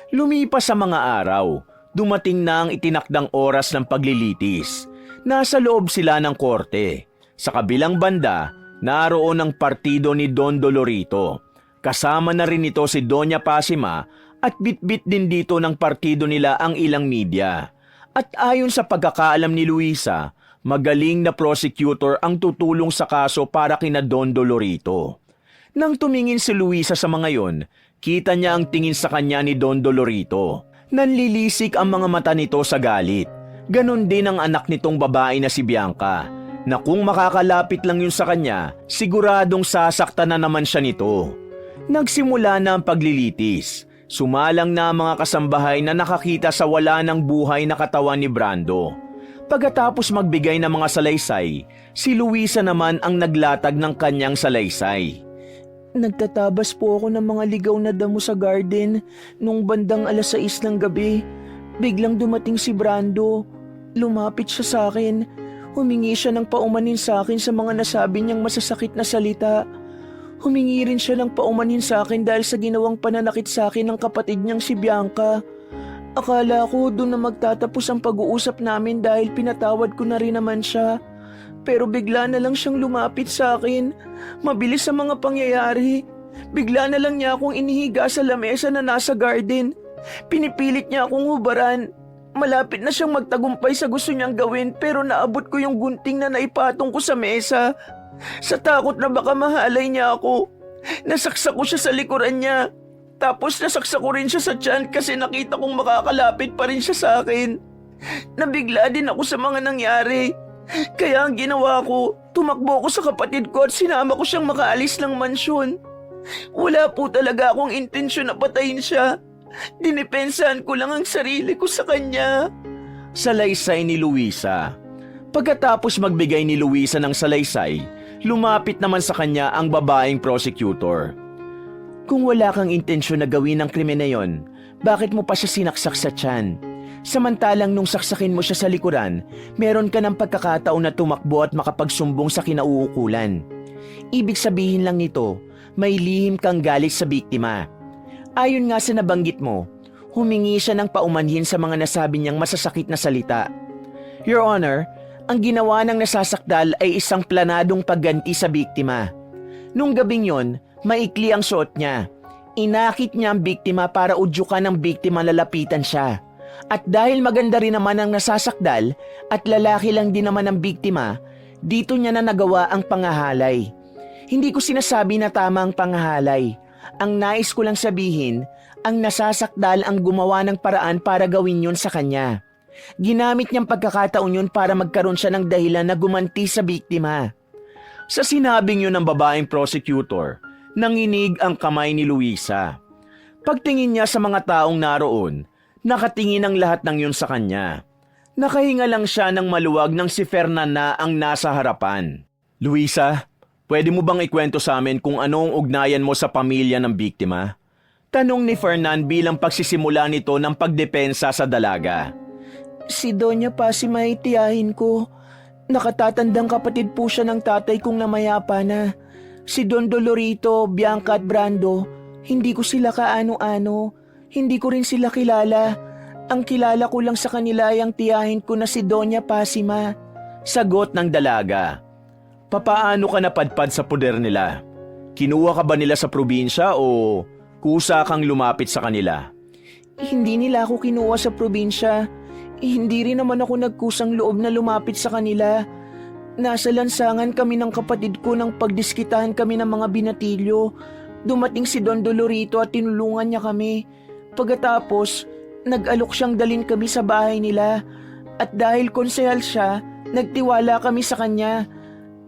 Lumipas sa mga araw, dumating na ang itinakdang oras ng paglilitis. Nasa loob sila ng korte. Sa kabilang banda, naroon ang partido ni Don Dolorito. Kasama na rin ito si Doña Pasima at bitbit din dito ng partido nila ang ilang media. At ayon sa pagkakaalam ni Luisa, magaling na prosecutor ang tutulong sa kaso para kina Don Dolorito. Nang tumingin si Luisa sa mga yon, kita niya ang tingin sa kanya ni Don Dolorito. Nanlilisik ang mga mata nito sa galit. Ganon din ang anak nitong babae na si Bianca, na kung makakalapit lang yun sa kanya, siguradong sasaktan na naman siya nito. Nagsimula na ang paglilitis. Sumalang na ang mga kasambahay na nakakita sa wala ng buhay na katawan ni Brando. Pagkatapos magbigay ng mga salaysay, si Luisa naman ang naglatag ng kanyang salaysay. Nagtatabas po ako ng mga ligaw na damo sa garden nung bandang 6:00 ng gabi. Biglang dumating si Brando. Lumapit siya sa akin. Humingi siya ng paumanin sa akin sa mga nasabi niyang masasakit na salita. Humingi rin siya ng paumanin sa akin dahil sa ginawang pananakit sa akin ng kapatid niyang si Bianca. Akala ko doon na magtatapos ang pag-uusap namin dahil pinatawad ko na rin naman siya. Pero bigla na lang siyang lumapit sa akin. Mabilis ang mga pangyayari. Bigla na lang niya akong inihiga sa lamesa na nasa garden. Pinipilit niya akong hubaran. Malapit na siyang magtagumpay sa gusto niyang gawin pero naabot ko yung gunting na naipatong ko sa mesa. Sa takot na baka mahalay niya ako, nasaksak ko siya sa likuran niya. Tapos nasaksak ko rin siya sa tiyan kasi nakita kong makakalapit pa rin siya sa akin. Nabigla din ako sa mga nangyari. Kaya ang ginawa ko, tumakbo ko sa kapatid ko at sinama ko siyang makaalis ng mansyon. Wala po talaga akong intensyon na patayin siya. Dinipensahan ko lang ang sarili ko sa kanya. Salaysay ni Luisa. Pagkatapos magbigay ni Luisa ng salaysay, Lumapit naman sa kanya ang babaeng prosecutor. Kung wala kang intensyon na gawin ang krimen na yon, bakit mo pa siya sinaksak sa tiyan? Samantalang nung saksakin mo siya sa likuran, meron ka ng pagkakataon na tumakbo at makapagsumbong sa kinauukulan. Ibig sabihin lang nito, may lihim kang galit sa biktima. Ayon nga sa nabanggit mo, humingi siya ng paumanhin sa mga nasabi niyang masasakit na salita. Your Honor, ang ginawa ng nasasakdal ay isang planadong pagganti sa biktima. Nung gabing yon, maikli ang suot niya. Inakit niya ang biktima para udyukan ng biktima lalapitan siya. At dahil maganda rin naman ang nasasakdal at lalaki lang din naman ang biktima, dito niya na nagawa ang pangahalay. Hindi ko sinasabi na tama ang pangahalay. Ang nais ko lang sabihin, ang nasasakdal ang gumawa ng paraan para gawin yun sa kanya. Ginamit niyang pagkakataon yun para magkaroon siya ng dahilan na gumanti sa biktima. Sa sinabing yun ng babaeng prosecutor, nanginig ang kamay ni Luisa. Pagtingin niya sa mga taong naroon, nakatingin ang lahat ng yun sa kanya. Nakahinga lang siya ng maluwag nang si Fernan na ang nasa harapan. Luisa, pwede mo bang ikwento sa amin kung anong ugnayan mo sa pamilya ng biktima? Tanong ni Fernan bilang pagsisimula nito ng pagdepensa sa dalaga. Si Doña Pasima ay tiyahin ko. Nakatatandang kapatid po siya ng tatay kong namayapa na. Si Don Dolorito, Bianca at Brando, hindi ko sila kaano-ano. Hindi ko rin sila kilala. Ang kilala ko lang sa kanila ay ang tiyahin ko na si Doña Pasima. Sagot ng dalaga. Papaano ka napadpad sa poder nila? Kinuha ka ba nila sa probinsya o kusa kang lumapit sa kanila? Hindi nila ako kinuha sa probinsya. Hindi rin naman ako nagkusang loob na lumapit sa kanila. Nasa lansangan kami ng kapatid ko nang pagdiskitahan kami ng mga binatilyo. Dumating si Don Dolorito at tinulungan niya kami. Pagkatapos, nag-alok siyang dalin kami sa bahay nila. At dahil konsehal siya, nagtiwala kami sa kanya.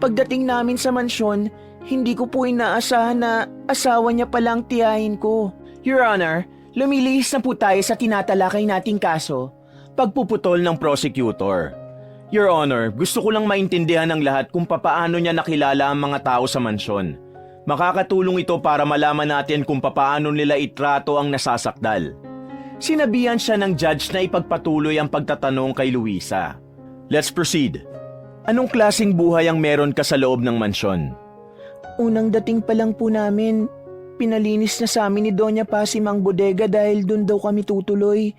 Pagdating namin sa mansyon, hindi ko po inaasahan na asawa niya palang tiyahin ko. Your Honor, lumilihis na po tayo sa tinatalakay nating kaso. Pagpuputol ng prosecutor. Your Honor, gusto ko lang maintindihan ng lahat kung papaano niya nakilala ang mga tao sa mansyon. Makakatulong ito para malaman natin kung papaano nila itrato ang nasasakdal. Sinabihan siya ng judge na ipagpatuloy ang pagtatanong kay Luisa. Let's proceed. Anong klaseng buhay ang meron ka sa loob ng mansyon? Unang dating pa lang po namin, pinalinis na sa amin ni Doña Pasima ang bodega dahil doon daw kami tutuloy.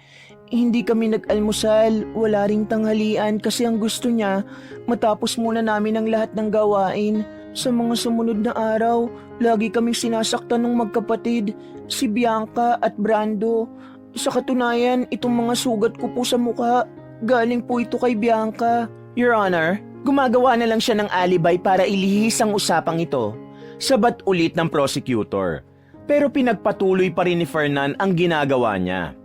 Hindi kami nag-almusal, wala ring tanghalian kasi ang gusto niya, matapos muna namin ang lahat ng gawain. Sa mga sumunod na araw, lagi kaming sinasaktan ng magkapatid, si Bianca at Brando. Sa katunayan, itong mga sugat ko po sa mukha, galing po ito kay Bianca. Your Honor, gumagawa na lang siya ng alibay para ilihis ang usapang ito. Sabat ulit ng prosecutor. Pero pinagpatuloy pa rin ni Fernan ang ginagawa niya.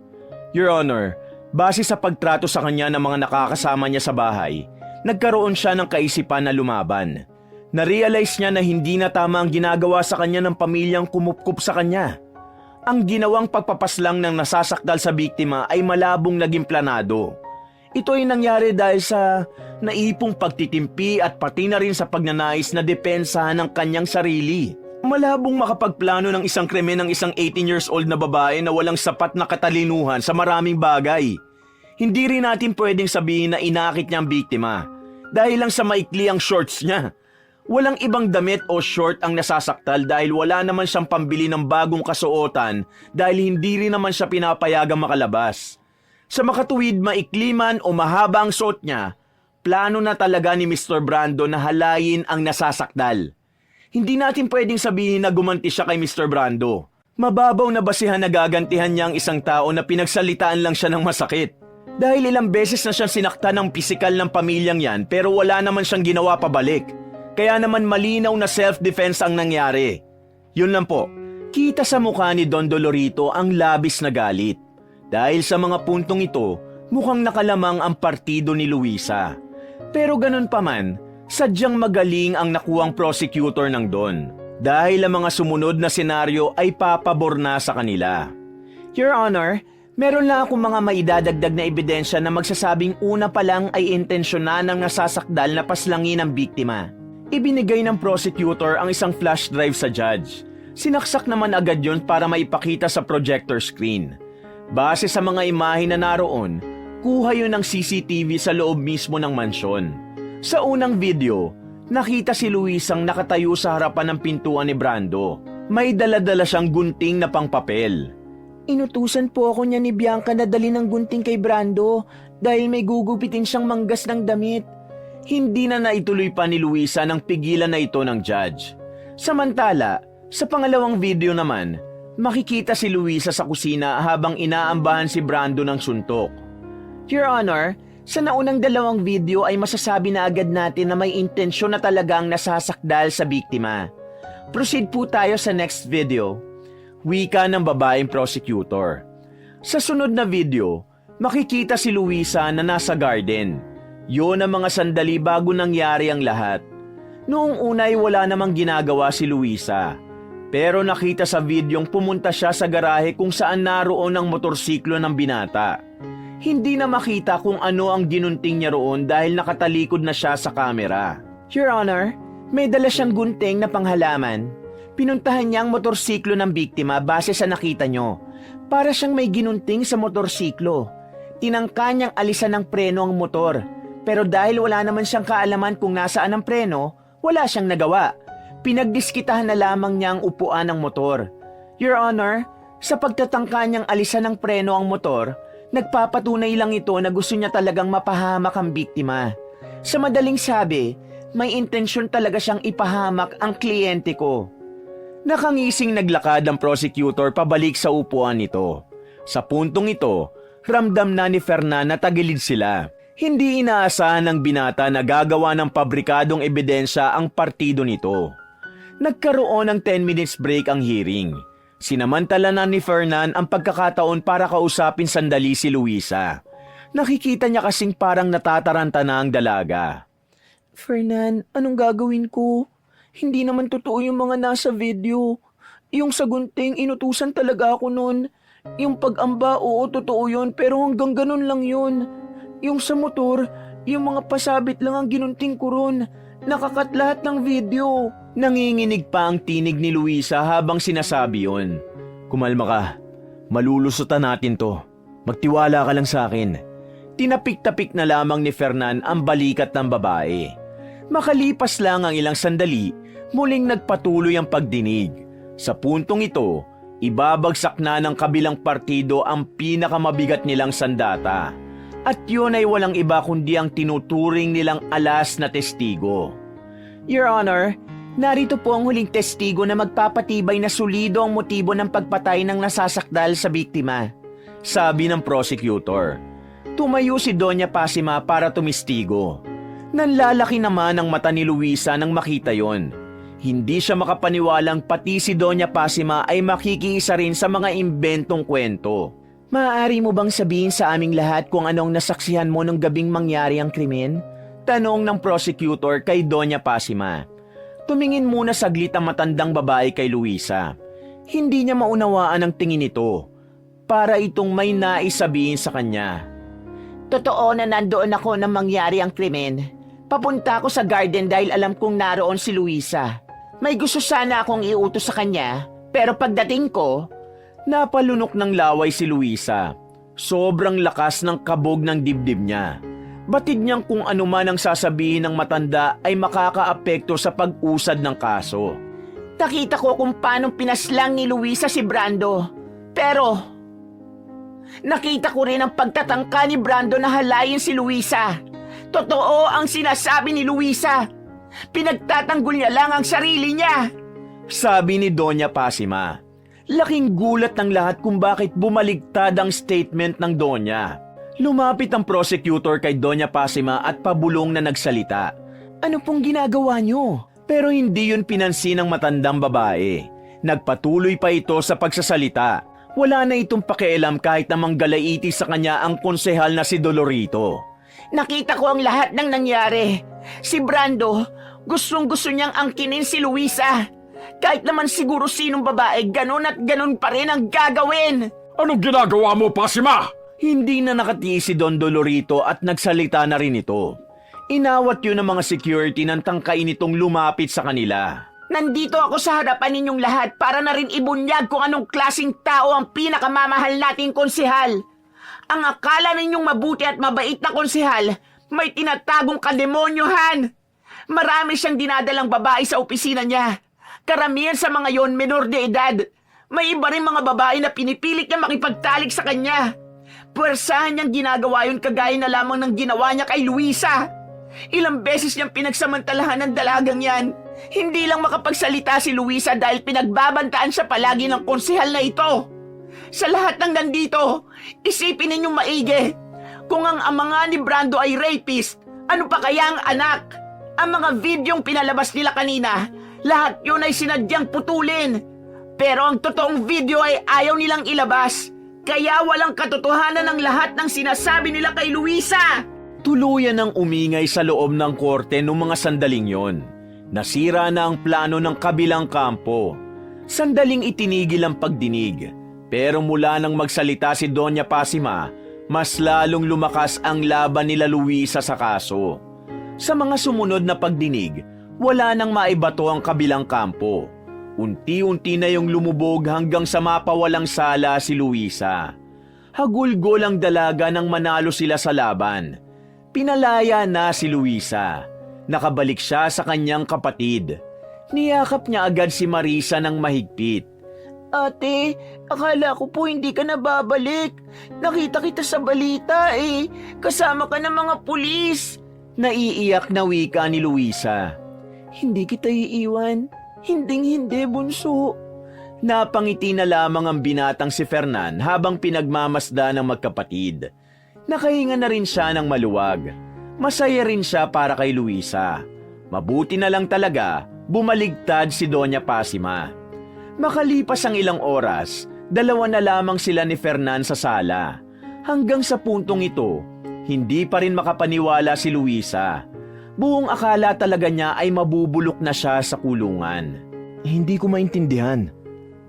Your Honor, base sa pagtrato sa kanya ng mga nakakasama niya sa bahay, nagkaroon siya ng kaisipan na lumaban. Na-realize niya na hindi na tama ang ginagawa sa kanya ng pamilyang kumupkup sa kanya. Ang ginawang pagpapaslang ng nasasakdal sa biktima ay malabong naging planado. Ito ay nangyari dahil sa naipong pagtitimpi at pati na rin sa pagnanais na depensahan ng kanyang sarili. Malabong makapagplano ng isang krimen ng isang 18 years old na babae na walang sapat na katalinuhan sa maraming bagay. Hindi rin natin pwedeng sabihin na inakit niya ang biktima dahil lang sa maikli ang shorts niya. Walang ibang damit o short ang nasasaktal dahil wala naman siyang pambili ng bagong kasuotan dahil hindi rin naman siya pinapayagang makalabas. Sa makatuwid, maikli man o mahaba ang suot niya, plano na talaga ni Mr. Brando na halayin ang nasasakdal. Hindi natin pwedeng sabihin na gumanti siya kay Mr. Brando. Mababaw na basihan na gagantihan niya ang isang tao na pinagsalitaan lang siya ng masakit. Dahil ilang beses na siyang sinaktan ng pisikal ng pamilyang yan pero wala naman siyang ginawa pabalik. Kaya naman malinaw na self-defense ang nangyari. Yun lang po, kita sa mukha ni Don Dolorito ang labis na galit. Dahil sa mga puntong ito, mukhang nakalamang ang partido ni Luisa. Pero ganun pa man, sadyang magaling ang nakuwang prosecutor ng Don. Dahil ang mga sumunod na senaryo ay papabor na sa kanila. Your Honor, meron lang akong mga maidadagdag na ebidensya na magsasabing una pa lang ay intensyonan ng nasasakdal na paslangin ang biktima. Ibinigay ng prosecutor ang isang flash drive sa judge. Sinaksak naman agad yon para maipakita sa projector screen. Base sa mga imahe na naroon, kuha yun ng CCTV sa loob mismo ng mansyon. Sa unang video, nakita si Luisang nakatayo sa harapan ng pintuan ni Brando. May dala-dala siyang gunting na pangpapel. Inutusan po ako niya ni Bianca na dali ng gunting kay Brando dahil may gugupitin siyang manggas ng damit. Hindi na naituloy pa ni Luisa nang pigilan na ito ng judge. Samantala, sa pangalawang video naman, makikita si Luisa sa kusina habang inaambahan si Brando ng suntok. Your Honor, sa naunang dalawang video ay masasabi na agad natin na may intensyon na talagang nasasakdal sa biktima. Proceed po tayo sa next video. Wika ng babaeng prosecutor. Sa sunod na video, makikita si Luisa na nasa garden. Yun ang mga sandali bago nangyari ang lahat. Noong una ay wala namang ginagawa si Luisa. Pero nakita sa videong pumunta siya sa garahe kung saan naroon ang motorsiklo ng binata. Hindi na makita kung ano ang ginunting niya roon dahil nakatalikod na siya sa kamera. Your Honor, may dala siyang gunting na panghalaman. Pinuntahan niya ang motorsiklo ng biktima base sa nakita nyo. Para siyang may ginunting sa motorsiklo. Tinangka niyang alisan ng preno ang motor. Pero dahil wala naman siyang kaalaman kung nasaan ang preno, wala siyang nagawa. Pinagdiskitahan na lamang niya ang upuan ng motor. Your Honor, sa pagtatangka niyang alisan ng preno ang motor, nagpapatunay lang ito na gusto niya talagang mapahamak ang biktima. Sa madaling sabi, may intensyon talaga siyang ipahamak ang kliyente ko. Nakangising naglakad ang prosecutor pabalik sa upuan nito. Sa puntong ito, ramdam na ni Fernan na tagilid sila. Hindi inaasahan ng binata na gagawa ng pabrikadong ebidensya ang partido nito. Nagkaroon ng 10 minutes break ang hearing. Sinamantala na ni Fernan ang pagkakataon para kausapin sandali si Luisa. Nakikita niya kasing parang natataranta na ang dalaga. Fernan, anong gagawin ko? Hindi naman totoo yung mga nasa video. Yung sa gunting, inutusan talaga ako nun. Yung pag-amba, oo, totoo yun, pero hanggang ganun lang yun. Yung sa motor, yung mga pasabit lang ang ginunting ko ron. Nakakat lahat ng video. Nanginginig pa ang tinig ni Luisa habang sinasabi yon. Kumalma ka. Malulusutan natin to. Magtiwala ka lang sa akin. Tinapik-tapik na lamang ni Fernan ang balikat ng babae. Makalipas lang ang ilang sandali, muling nagpatuloy ang pagdinig. Sa puntong ito, ibabagsak na ng kabilang partido ang pinakamabigat nilang sandata. At yun ay walang iba kundi ang tinuturing nilang alas na testigo. Your Honor, narito po ang huling testigo na magpapatibay na solido ang motibo ng pagpatay ng nasasakdal sa biktima. Sabi ng prosecutor. Tumayo si Doña Pasima para tumistigo. Nanlalaki naman ang mata ni Luisa nang makita yon. Hindi siya makapaniwalang pati si Doña Pasima ay makikiisa rin sa mga imbentong kwento. Maaari mo bang sabihin sa aming lahat kung anong nasaksihan mo nung gabing mangyari ang krimen? Tanong ng prosecutor kay Doña Pasima. Tumingin muna saglit ang matandang babae kay Luisa. Hindi niya maunawaan ang tingin nito. Para itong may naisabihin sa kanya. Totoo na nandoon ako nang mangyari ang krimen. Papunta ako sa garden dahil alam kong naroon si Luisa. May gusto sana akong iutos sa kanya, pero pagdating ko, napalunok ng laway si Luisa. Sobrang lakas ng kabog ng dibdib niya. Batid niyang kung ano man ang sasabihin ng matanda ay makakaapekto sa pag-usad ng kaso. Nakita ko kung paano pinaslang ni Luisa si Brando. Pero, nakita ko rin ang pagtatangka ni Brando na halayin si Luisa. Totoo ang sinasabi ni Luisa. Pinagtatanggol niya lang ang sarili niya. Sabi ni Doña Pasima. Laking gulat ng lahat kung bakit bumaligtad ang statement ng Doña. Lumapit ang prosecutor kay Doña Pasima at pabulong na nagsalita. Ano pong ginagawa niyo? Pero hindi yun pinansin ng matandang babae. Nagpatuloy pa ito sa pagsasalita. Wala na itong pakialam kahit namang galaiti sa kanya ang konsehal na si Dolorito. Nakita ko ang lahat ng nangyari. Si Brando, gustong-gusto niyang angkinin si Luisa. Kahit naman siguro sinong babae, ganun at ganun pa rin ang gagawin. Anong ginagawa mo, Pasima? Hindi na nakatiis si Don Dolorito at nagsalita na rin ito. Inawat yun ng mga security nang tangkain itong lumapit sa kanila. Nandito ako sa harapan ninyong lahat para na rin ibunyag kung anong klaseng tao ang pinakamamahal nating konsehal. Ang akala ninyong mabuti at mabait na konsehal, may tinatagong kademonyohan. Marami siyang dinadalang babae sa opisina niya. Karamihan sa mga yon menor de edad. May iba rin mga babae na pinipilit niya makipagtalik sa kanya. Puwersahan niyang ginagawa yun kagaya na lamang ng ginawa niya kay Luisa. Ilang beses niyang pinagsamantalahan ng dalagang yan. Hindi lang makapagsalita si Luisa dahil pinagbabantaan siya palagi ng konsehal na ito. Sa lahat ng nandito, isipin ninyong maigi. Kung ang ama nga ni Brando ay rapist, ano pa kaya ang anak? Ang mga videong pinalabas nila kanina, lahat yun ay sinadyang putulin. Pero ang totoong video ay ayaw nilang ilabas. Kaya walang katotohanan ng lahat ng sinasabi nila kay Luisa. Tuluyan ng umingay sa loob ng korte noong mga sandaling yon. Nasira na ang plano ng kabilang kampo. Sandaling itinigil ang pagdinig. Pero mula nang magsalita si Doña Pasima, mas lalong lumakas ang laban nila Luisa sa kaso. Sa mga sumunod na pagdinig, wala nang maibato ang kabilang kampo. Unti-unti na yung lumubog hanggang sa mapawalang sala si Luisa. Hagulgol ang dalaga nang manalo sila sa laban. Pinalaya na si Luisa. Nakabalik siya sa kanyang kapatid. Niyakap niya agad si Marisa ng mahigpit. Ate, akala ko po hindi ka na babalik. Nakita kita sa balita eh. Kasama ka ng mga pulis. Naiiyak na wika ni Luisa. Hindi kita iiwan. Hinding-hindi, bunso. Napangiti na lamang ang binatang si Fernan habang pinagmamasda ng magkapatid. Nakahinga na rin siya ng maluwag. Masaya rin siya para kay Luisa. Mabuti na lang talaga, bumaligtad si Doña Pasima. Makalipas ang ilang oras, dalawa na lamang sila ni Fernan sa sala. Hanggang sa puntong ito, hindi pa rin makapaniwala si Luisa. Buong akala talaga niya ay mabubulok na siya sa kulungan. Hindi ko maintindihan.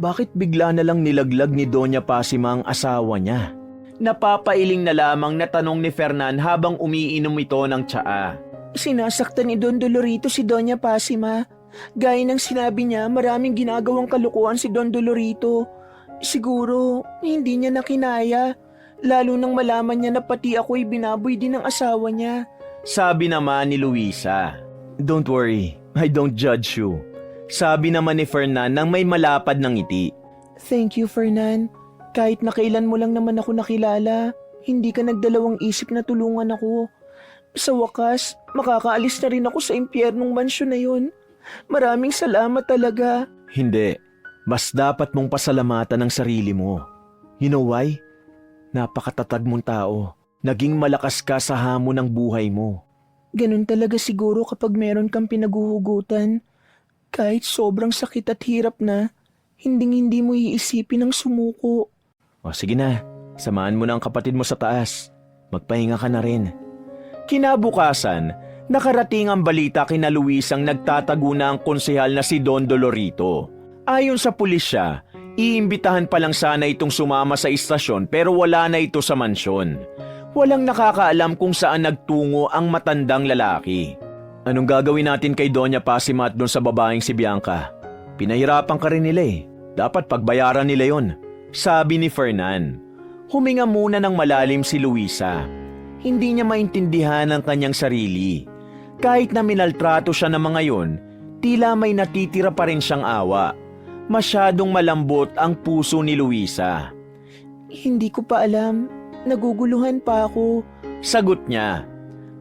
Bakit bigla na lang nilaglag ni Doña Pasima ang asawa niya? Napapailing na lamang na tanong ni Fernan habang umiinom ito ng tsaa. Sinasaktan ni Don Dolorito si Doña Pasima. Gaya ng sinabi niya, maraming ginagawang kalukuhan si Don Dolorito. Siguro, hindi niya nakinaya. Lalo nang malaman niya na pati ako'y binaboy din ng asawa niya. Sabi naman ni Luisa. Don't worry, I don't judge you. Sabi naman ni Fernan nang may malapad ng ngiti. Thank you, Fernan. Kahit na kailan mo lang naman ako nakilala, hindi ka nagdalawang isip na tulungan ako. Sa wakas, makakaalis na rin ako sa impyernong mansyon na yun. Maraming salamat talaga. Hindi. Mas dapat mong pasalamatan ang sarili mo. You know why? Napakatatag mong tao. Naging malakas ka sa hamon ng buhay mo. Ganun talaga siguro kapag meron kang pinaguhugutan. Kahit sobrang sakit at hirap na, hindi mo iisipin ang sumuko. O sige na, samahan mo na ang kapatid mo sa taas. Magpahinga ka na rin. Kinabukasan, nakarating ang balita kina Luisang nagtatago na ang konsehal na si Don Dolorito. Ayon sa pulisya, iimbitahan pa lang sana itong sumama sa istasyon pero wala na ito sa mansyon. Walang nakakaalam kung saan nagtungo ang matandang lalaki. Anong gagawin natin kay Doña Pasima at doon sa babaeng si Bianca? Pinahirapan ka rin nila eh. Dapat pagbayaran nila yon, sabi ni Fernan. Huminga muna ng malalim si Luisa. Hindi niya maintindihan ang kanyang sarili. Kahit na minaltrato siya ng mga yon, tila may natitira pa rin siyang awa. Masyadong malambot ang puso ni Luisa. Hindi ko pa alam. Naguguluhan pa ako. Sagot niya.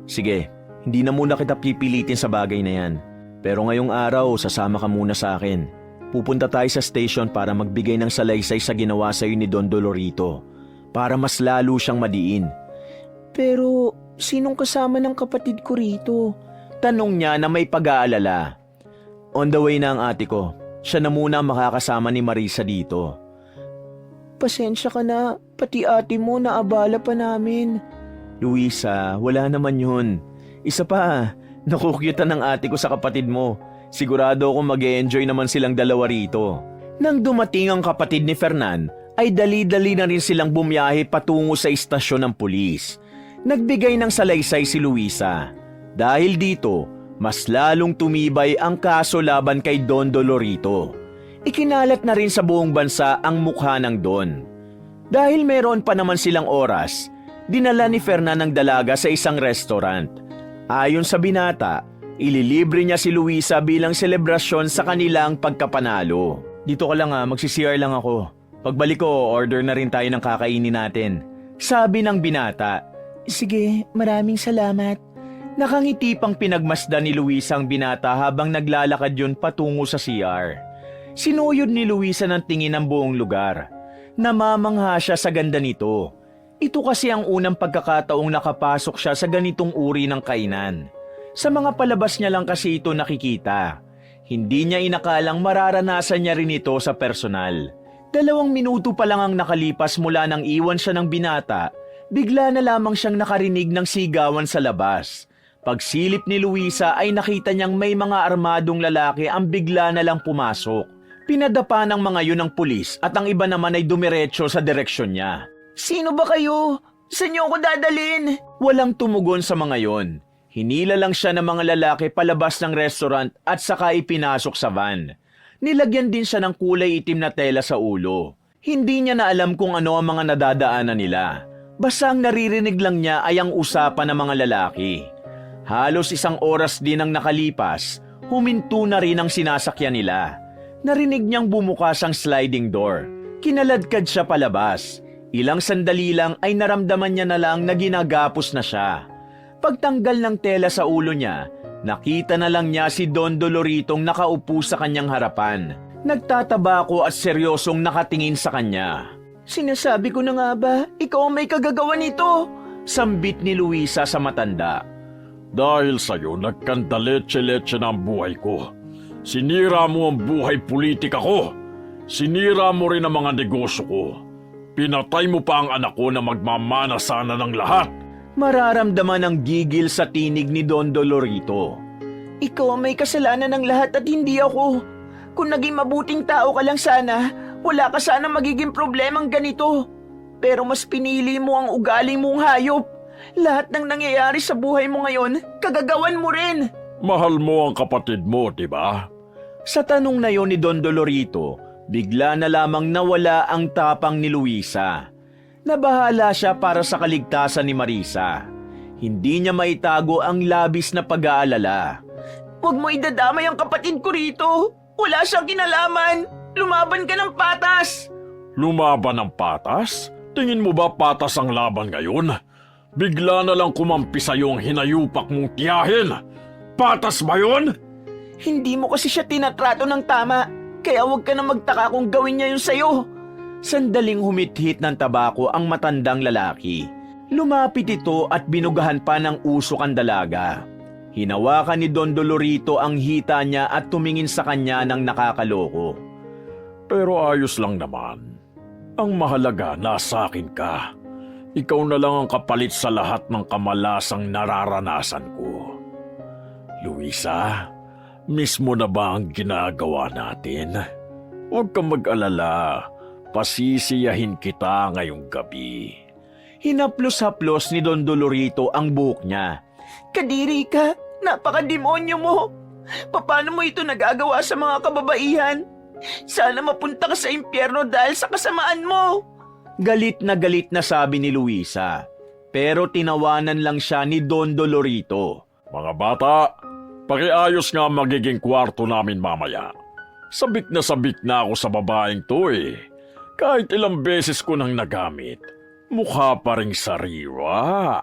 Sige, hindi na muna kita pipilitin sa bagay na yan. Pero ngayong araw, sasama ka muna sa akin. Pupunta tayo sa station para magbigay ng salaysay sa ginawa sa'yo ni Don Dolorito. Para mas lalo siyang madiin. Pero, sinong kasama ng kapatid ko rito? Tanong niya na may pag-aalala. On the way na ang ate ko. Siya na muna makakasama ni Marisa dito. Pasensya ka na, pati ate mo naabala pa namin. Luisa, wala naman yun. Isa pa, nakukyutan ng ate ko sa kapatid mo. Sigurado akong mag-e-enjoy naman silang dalawa rito. Nang dumating ang kapatid ni Fernan, ay dali-dali na rin silang bumiyahe patungo sa istasyon ng pulis. Nagbigay ng salaysay si Luisa. Dahil dito, mas lalong tumibay ang kaso laban kay Don Dolorito. Ikinalat na rin sa buong bansa ang mukha ng Don. Dahil meron pa naman silang oras, dinala ni Fernan ang dalaga sa isang restaurant. Ayon sa binata, ililibre niya si Luisa bilang selebrasyon sa kanilang pagkapanalo. Dito ka lang magsi-CR lang ako. Pagbalik ko, order na rin tayo ng kakainin natin. Sabi ng binata. Sige, maraming salamat. Nakangiti pang pinagmasdan ni Luisa ang binata habang naglalakad yun patungo sa CR. Sinuyod ni Luisa ng tingin ang buong lugar. Namamangha siya sa ganda nito. Ito kasi ang unang pagkakataong nakapasok siya sa ganitong uri ng kainan. Sa mga palabas niya lang kasi ito nakikita. Hindi niya inakalang mararanasan niya rin ito sa personal. 2 minuto pa lang ang nakalipas mula nang iwan siya ng binata, bigla na lamang siyang nakarinig ng sigawan sa labas. Pagsilip ni Luisa ay nakita niyang may mga armadong lalaki ang bigla na lang pumasok. Pinadapa ng mga yun ng pulis at ang iba naman ay dumiretso sa direksyon niya. Sino ba kayo? Saan niyo ako dadalhin? Walang tumugon sa mga yon. Hinila lang siya ng mga lalaki palabas ng restaurant at saka ipinasok sa van. Nilagyan din siya ng kulay itim na tela sa ulo. Hindi niya na alam kung ano ang mga nadadaanan nila. Basta ang naririnig lang niya ay ang usapan ng mga lalaki. Halos 1 oras din ang nakalipas, huminto na rin ang sinasakyan nila. Narinig niyang bumukas ang sliding door. Kinaladkad siya palabas. Ilang sandali lang ay naramdaman niya na lang na ginagapos na siya. Pagtanggal ng tela sa ulo niya, nakita na lang niya si Don Doloritong nakaupo sa kanyang harapan. Nagtatabako at seryosong nakatingin sa kanya. Sinasabi ko na nga ba, ikaw ang may kagagawa nito? Sambit ni Luisa sa matanda. Dahil sa'yo, nagkandaletse-letse na ang buhay ko. Sinira mo ang buhay politika ko. Sinira mo rin ang mga negosyo ko. Pinatay mo pa ang anak ko na magmamana sana ng lahat. Mararamdaman ang gigil sa tinig ni Don Dolorito. Ikaw ang may kasalanan ng lahat at hindi ako. Kung naging mabuting tao ka lang sana, wala ka sana magiging problemang ganito. Pero mas pinili mo ang ugali mong hayop. Lahat ng nangyayari sa buhay mo ngayon, kagagawan mo rin. Mahal mo ang kapatid mo, di ba? Sa tanong na yon ni Don Dolorito, bigla na lamang nawala ang tapang ni Luisa. Nabahala siya para sa kaligtasan ni Marisa. Hindi niya maitago ang labis na pag-aalala. Huwag mo idadamay ang kapatid ko rito. Wala siyang kinalaman. Lumaban ka ng patas. Lumaban ng patas? Tingin mo ba patas ang laban ngayon? Bigla na lang kumampi sa'yo ang hinayupak mong tiyahin. Patas ba yun? Hindi mo kasi siya tinatrato ng tama. Kaya huwag ka na magtaka kung gawin niya yun sa'yo. Sandaling humithit ng tabako ang matandang lalaki. Lumapit ito at binugahan pa ng usok ang dalaga. Hinawakan ni Don Dolorito ang hita niya at tumingin sa kanya ng nakakaloko. Pero ayos lang naman. Ang mahalaga, nasa akin ka. Ikaw na lang ang kapalit sa lahat ng kamalasang nararanasan ko. Luisa, miss mo na ba ang ginagawa natin? Huwag kang mag-alala. Pasisiyahin kita ngayong gabi. Hinaplos-haplos ni Don Dolorito ang buhok niya. Kadiri ka, napaka-demonyo mo. Paano mo ito nagagawa sa mga kababaihan? Sana mapunta ka sa impyerno dahil sa kasamaan mo. Galit na sabi ni Luisa. Pero tinawanan lang siya ni Don Dolorito. Mga bata, pakiayos nga magiging kwarto namin mamaya. Sabik na ako sa babaeng to eh. Kahit ilang beses ko nang nagamit, mukha pa ring sariwa.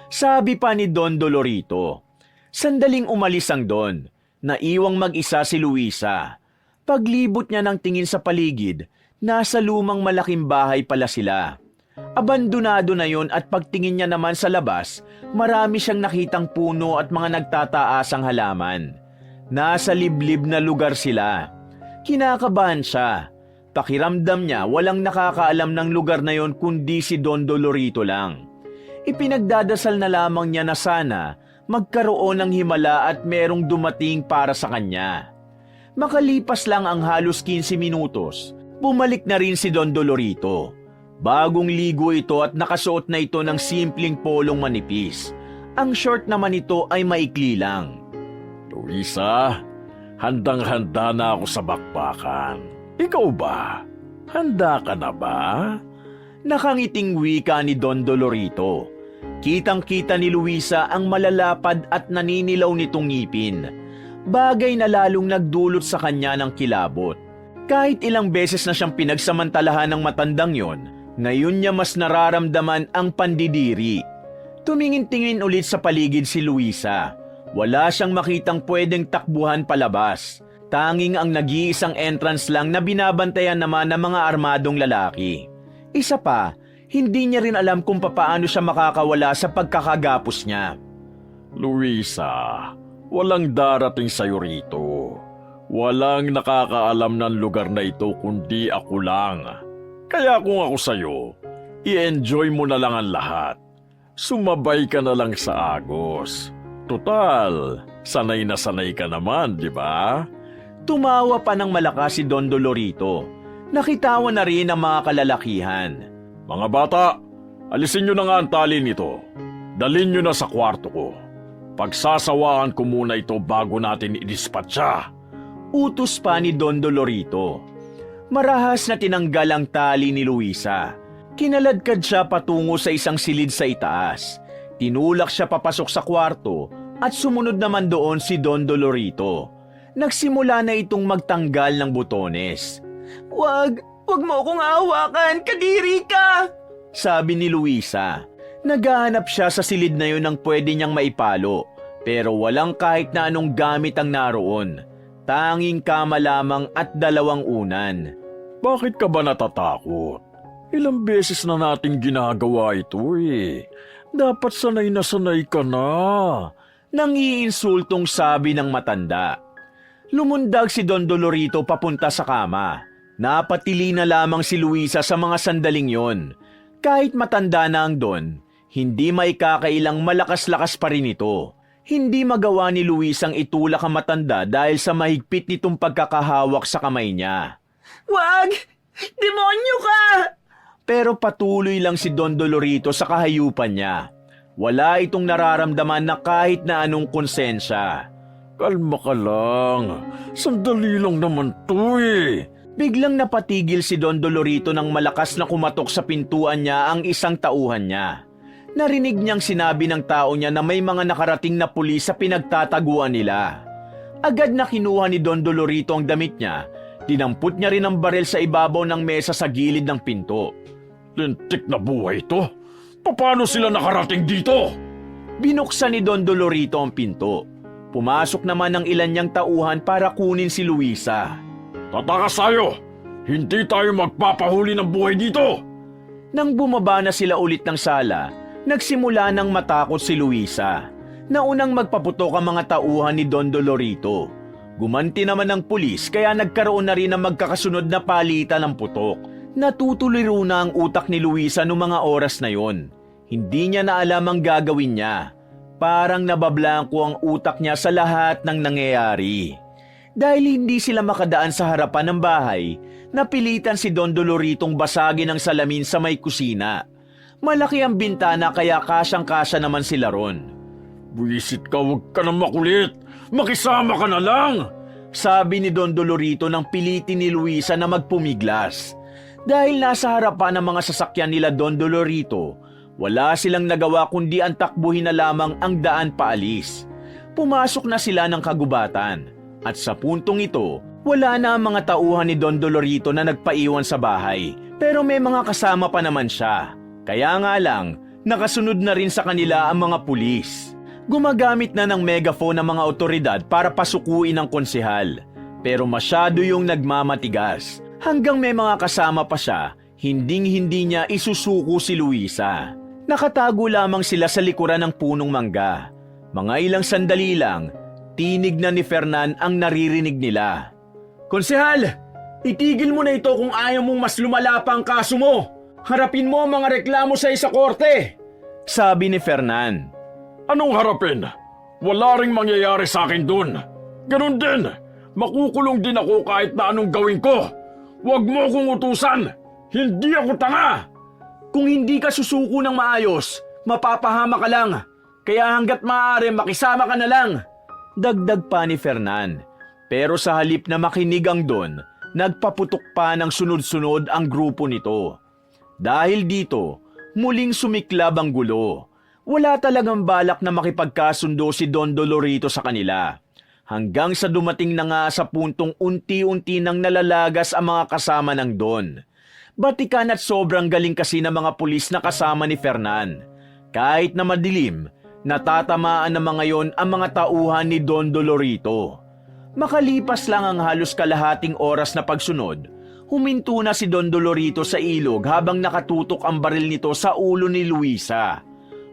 Sabi pa ni Don Dolorito. Sandaling umalis ang Don. Naiwang mag-isa si Luisa. Paglibot niya ng tingin sa paligid, nasa lumang malaking bahay pala sila. Abandonado na yon at pagtingin niya naman sa labas, marami siyang nakitang puno at mga nagtataasang halaman. Nasa liblib na lugar sila. Kinakabahan siya. Pakiramdam niya walang nakakaalam ng lugar na yon kundi si Don Dolorito lang. Ipinagdadasal na lamang niya na sana magkaroon ng himala at merong dumating para sa kanya. Makalipas lang ang halos 15 minutos, bumalik na rin si Don Dolorito. Bagong ligo ito at nakasuot na ito ng simpleng polong manipis. Ang short naman nito ay maikli lang. Luisa, handang-handa na ako sa bakbakan. Ikaw ba? Handa ka na ba? Nakangiting wika ni Don Dolorito. Kitang-kita ni Luisa ang malalapad at naninilaw nitong ngipin. Bagay na lalong nagdulot sa kanya ng kilabot. Kahit ilang beses na siyang pinagsamantalahan ng matandang yon, ngayon niya mas nararamdaman ang pandidiri. Tumingin-tingin ulit sa paligid si Luisa. Wala siyang makitang pwedeng takbuhan palabas. Tanging ang nag-iisang entrance lang na binabantayan naman ng mga armadong lalaki. Isa pa, hindi niya rin alam kung papaano siya makakawala sa pagkakagapos niya. Luisa, walang darating sa'yo rito. Walang nakakaalam ng lugar na ito kundi ako lang. Kaya kung ako sa'yo, i-enjoy mo na lang ang lahat. Sumabay ka na lang sa agos. Total, sanay na sanay ka naman, di ba? Tumawa pa ng malakas si Don Dolorito. Nakitawan na rin ang mga kalalakihan. Mga bata, alisin nyo na nga ang tali nito. Dalhin nyo na sa kwarto ko. Pagsasawaan ko muna ito bago natin i-dispatcha. Utos pa ni Don Dolorito. Marahas na tinanggal ang tali ni Luisa. Kinaladkad siya patungo sa isang silid sa itaas. Tinulak siya papasok sa kwarto at sumunod naman doon si Don Dolorito. Nagsimula na itong magtanggal ng butones. Wag mo akong hawakan, kadiri ka! Sabi ni Luisa. Naghahanap siya sa silid na yun ng pwede niyang maipalo, pero walang kahit na anong gamit ang naroon. Tanging kama lamang at 2 unan. Bakit ka ba natatakot? Ilang beses na natin ginagawa ito eh. Dapat sanay na sanay ka na. Nangiinsultong sabi ng matanda. Lumundag si Don Dolorito papunta sa kama. Napatili na lamang si Luisa sa mga sandaling yon. Kahit matanda na ang Don, hindi maikakailang malakas-lakas pa rin ito. Hindi magawa ni Luisang itulak ang matanda dahil sa mahigpit nitong pagkakahawak sa kamay niya. Wag! Demonyo ka! Pero patuloy lang si Don Dolorito sa kahayupan niya. Wala itong nararamdaman na kahit na anong konsensya. Kalma ka lang. Sandali lang naman to eh. Biglang napatigil si Don Dolorito nang malakas na kumatok sa pintuan niya ang isang tauhan niya. Narinig niyang sinabi ng tao niya na may mga nakarating na pulis sa pinagtataguan nila. Agad na kinuha ni Don Dolorito ang damit niya. Dinampot niya rin ang barel sa ibabaw ng mesa sa gilid ng pinto. Lintik na buhay to. Paano sila nakarating dito? Binuksan ni Don Dolorito ang pinto. Pumasok naman ang ilan niyang tauhan para kunin si Luisa. Tatakas tayo! Hindi tayo magpapahuli ng buhay dito! Nang bumaba na sila ulit ng sala, nagsimula nang matakot si Luisa. Naunang magpaputok ang mga tauhan ni Don Dolorito. Gumanti naman ng pulis kaya nagkaroon na rin ng magkakasunod na palitan ng putok. Natutuliro na ang utak ni Luisa noong mga oras na yon. Hindi niya na alam ang gagawin niya. Parang nabablangko ang utak niya sa lahat ng nangyayari. Dahil hindi sila makadaan sa harapan ng bahay, napilitan si Don Doloritong basagin ang salamin sa may kusina. Malaki ang bintana kaya kasyang-kasya naman sila ron. Buwisit ka, huwag ka na makulit! Makisama ka na lang! Sabi ni Don Dolorito nang pilitin ni Luisa na magpumiglas. Dahil nasa harapan ng mga sasakyan nila Don Dolorito, wala silang nagawa kundi ang takbuhin na lamang ang daan paalis. Pumasok na sila ng kagubatan. At sa puntong ito, wala na ang mga tauhan ni Don Dolorito na nagpaiwan sa bahay. Pero may mga kasama pa naman siya. Kaya nga lang, nakasunod na rin sa kanila ang mga pulis. Gumagamit na ng megaphone ang mga otoridad para pasukuin ang konsehal. Pero masyado yung nagmamatigas. Hanggang may mga kasama pa siya, hinding-hindi niya isusuko si Luisa. Nakatago lamang sila sa likuran ng punong mangga. Mga ilang sandali lang, tinig na ni Fernan ang naririnig nila. Konsehal, itigil mo na ito kung ayaw mong mas lumala pa ang kaso mo. Harapin mo ang mga reklamo sa korte. Sabi ni Fernan. Anong harapin? Wala ring mangyayari sa akin dun. Ganun din, makukulong din ako kahit na anong gawin ko. Huwag mo akong utusan. Hindi ako tanga. Kung hindi ka susuko ng maayos, mapapahama ka lang. Kaya hanggat maaari makisama ka na lang. Dagdag pa ni Fernan. Pero sa halip na makinig ang Don, nagpaputok pa ng sunod-sunod ang grupo nito. Dahil dito, muling sumiklab ang gulo. Wala talagang balak na makipagkasundo si Don Dolorito sa kanila. Hanggang sa dumating na nga sa puntong unti-unti nang nalalagas ang mga kasama ng Don. Batikan at sobrang galing kasi ng mga pulis na kasama ni Fernan. Kahit na madilim, natatamaan na mga yon ang mga tauhan ni Don Dolorito. Makalipas lang ang halos kalahating oras na pagsunod, huminto na si Don Dolorito sa ilog habang nakatutok ang baril nito sa ulo ni Luisa.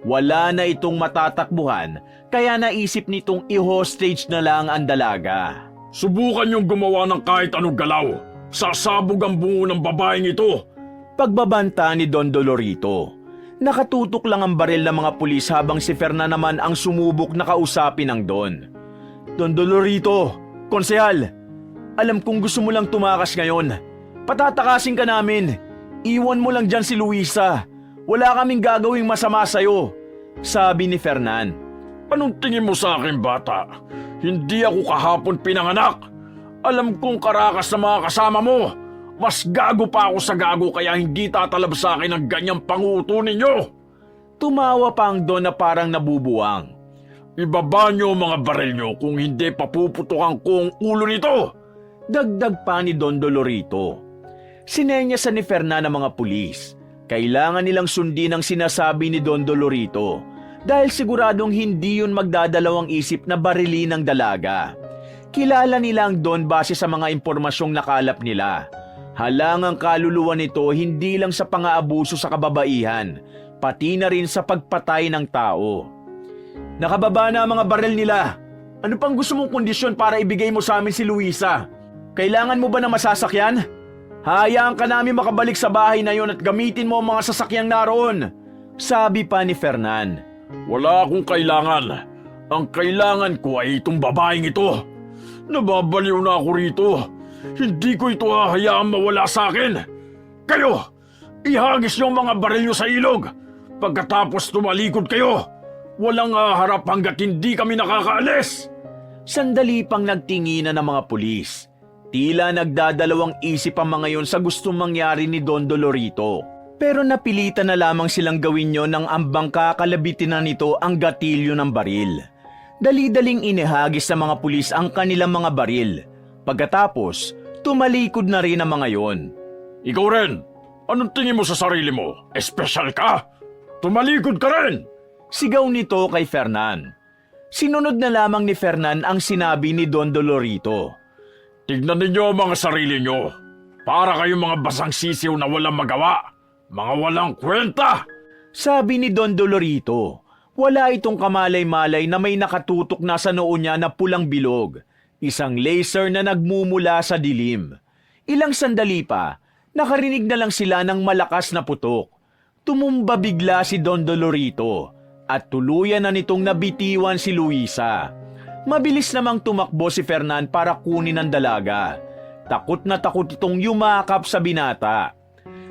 Wala na itong matatakbuhan, kaya naisip nitong i-hostage na lang ang dalaga. Subukan niyong gumawa ng kahit anong galaw. Sasabog ang bungo ng babaeng ito. Pagbabanta ni Don Dolorito. Nakatutok lang ang baril ng mga pulis habang si Fernan naman ang sumubok na kausapin ng Don. Don Dolorito, konsehal, alam kong gusto mo lang tumakas ngayon. Patatakasin ka namin. Iwan mo lang dyan si Luisa. Wala kaming gagawing masama sa'yo, sabi ni Fernan. Anong tingin mo sa akin, bata? Hindi ako kahapon pinanganak. Alam kong karakas na mga kasama mo. Mas gago pa ako sa gago kaya hindi tatalab sa akin ang ganyang panguto ninyo. Tumawa pa ang Don na parang nabubuwang. Ibaba niyo ang mga baril niyo kung hindi papuputukan ko ang ulo nito. Dagdag pa ni Don Dolorito. Sinenyasan ni Fernan ang mga pulis. Kailangan nilang sundin ang sinasabi ni Don Dolorito dahil siguradong hindi yun magdadalawang isip na barilin ng dalaga. Kilala nila ang Don base sa mga impormasyong nakalap nila. Halangang kaluluwa nito hindi lang sa pang-aabuso sa kababaihan, pati na rin sa pagpatay ng tao. Nakababa na ang mga baril nila. Ano pang gusto mong kondisyon para ibigay mo sa amin si Luisa? Kailangan mo ba ng masasakyan? Hayaan ka namin makabalik sa bahay na yon at gamitin mo ang mga sasakyang naroon, sabi pa ni Fernan. Wala akong kailangan. Ang kailangan ko ay itong babaeng ito. Nababaliw na ako rito. Hindi ko ito hahayaang mawala sa akin. Kayo, ihagis niyo ang mga baril niyo sa ilog. Pagkatapos tumalikod kayo, walang harap hanggat hindi kami nakakaalis. Sandali pang nagtinginan ng mga pulis. Tila nagdadalawang isip ang mga yon sa gustong mangyari ni Don Dolorito. Pero napilitan na lamang silang gawin yon nang ambang kakalabitin na nito ang gatilyo ng baril. Dali-daling inihagis sa mga pulis ang kanilang mga baril. Pagkatapos, tumalikod na rin ang mga yon. Ikaw rin, anong tingin mo sa sarili mo? Espesyal ka? Tumalikod ka rin! Sigaw nito kay Fernan. Sinunod na lamang ni Fernan ang sinabi ni Don Dolorito. Tignan ninyo ang mga sarili nyo. Para kayong mga basang sisiw na walang magawa. Mga walang kwenta! Sabi ni Don Dolorito. Wala itong kamalay-malay na may nakatutok na sa noo niya na pulang bilog. Isang laser na nagmumula sa dilim. Ilang sandali pa, nakarinig na lang sila ng malakas na putok. Tumumba bigla si Don Dolorito at tuluyan na nitong nabitiwan si Luisa. Mabilis namang tumakbo si Fernan para kunin ang dalaga. Takot na takot itong yumakap sa binata.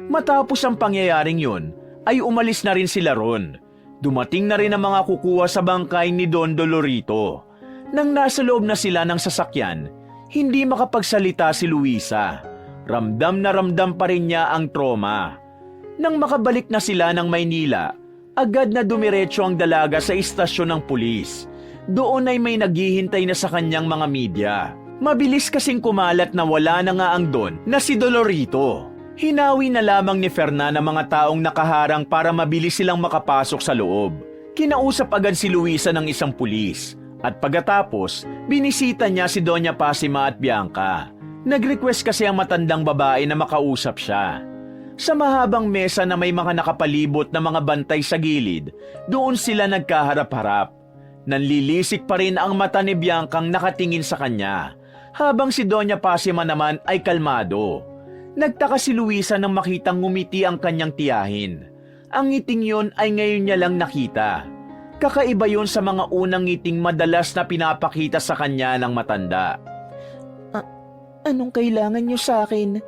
Matapos ang pangyayaring yun, ay umalis na rin sila ron. Dumating na rin ang mga kukuha sa bangkay ni Don Dolorito. Nang nasa loob na sila ng sasakyan, hindi makapagsalita si Luisa. Ramdam na ramdam pa rin niya ang trauma. Nang makabalik na sila ng Maynila, agad na dumiretso ang dalaga sa istasyon ng pulis. Doon ay may naghihintay na sa kanyang mga media. Mabilis kasing kumalat na wala na nga ang Don na si Dolorito. Hinawi na lamang ni Fernan ang mga taong nakaharang para mabilis silang makapasok sa loob. Kinausap agad si Luisa ng isang pulis. At pagkatapos, binisita niya si Doña Pasima at Bianca. Nag-request kasi ang matandang babae na makausap siya. Sa mahabang mesa na may mga nakapalibot na mga bantay sa gilid, doon sila nagkaharap-harap. Nanlilisik pa rin ang mata ni Biancang nakatingin sa kanya, habang si Doña Pasima naman ay kalmado. Nagtaka si Luisa nang makitang ngumiti ang kanyang tiyahin. Ang ngiting yon ay ngayon niya lang nakita. Kakaiba yon sa mga unang ngiting madalas na pinapakita sa kanya ng matanda. Anong kailangan niyo sa akin?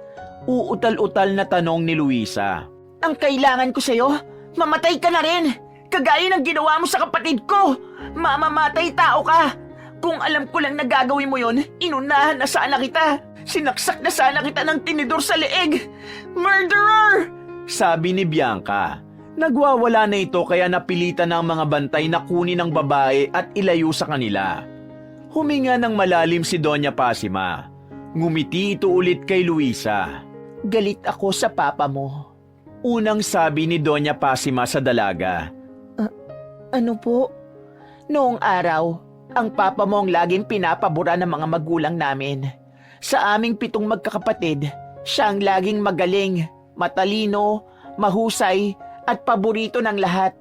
Uutal-utal na tanong ni Luisa. Ang kailangan ko sa'yo? Mamatay ka na rin! Kagaya ng ginawa mo sa kapatid ko! Mamamatay tao ka! Kung alam ko lang na gagawin mo yon, inunahan na sana kita! Sinaksak na sana kita ng tinidor sa leeg! Murderer! Sabi ni Bianca. Nagwawala na ito kaya napilitan ng mga bantay na kunin ang babae at ilayo sa kanila. Huminga ng malalim si Doña Pasima. Ngumiti ito ulit kay Luisa. Galit ako sa papa mo. Unang sabi ni Doña Pasima sa dalaga. Ano po? Noong araw, ang papa mo ang laging pinapabura ng mga magulang namin. Sa aming 7 magkakapatid, siya ang laging magaling, matalino, mahusay, at paborito ng lahat.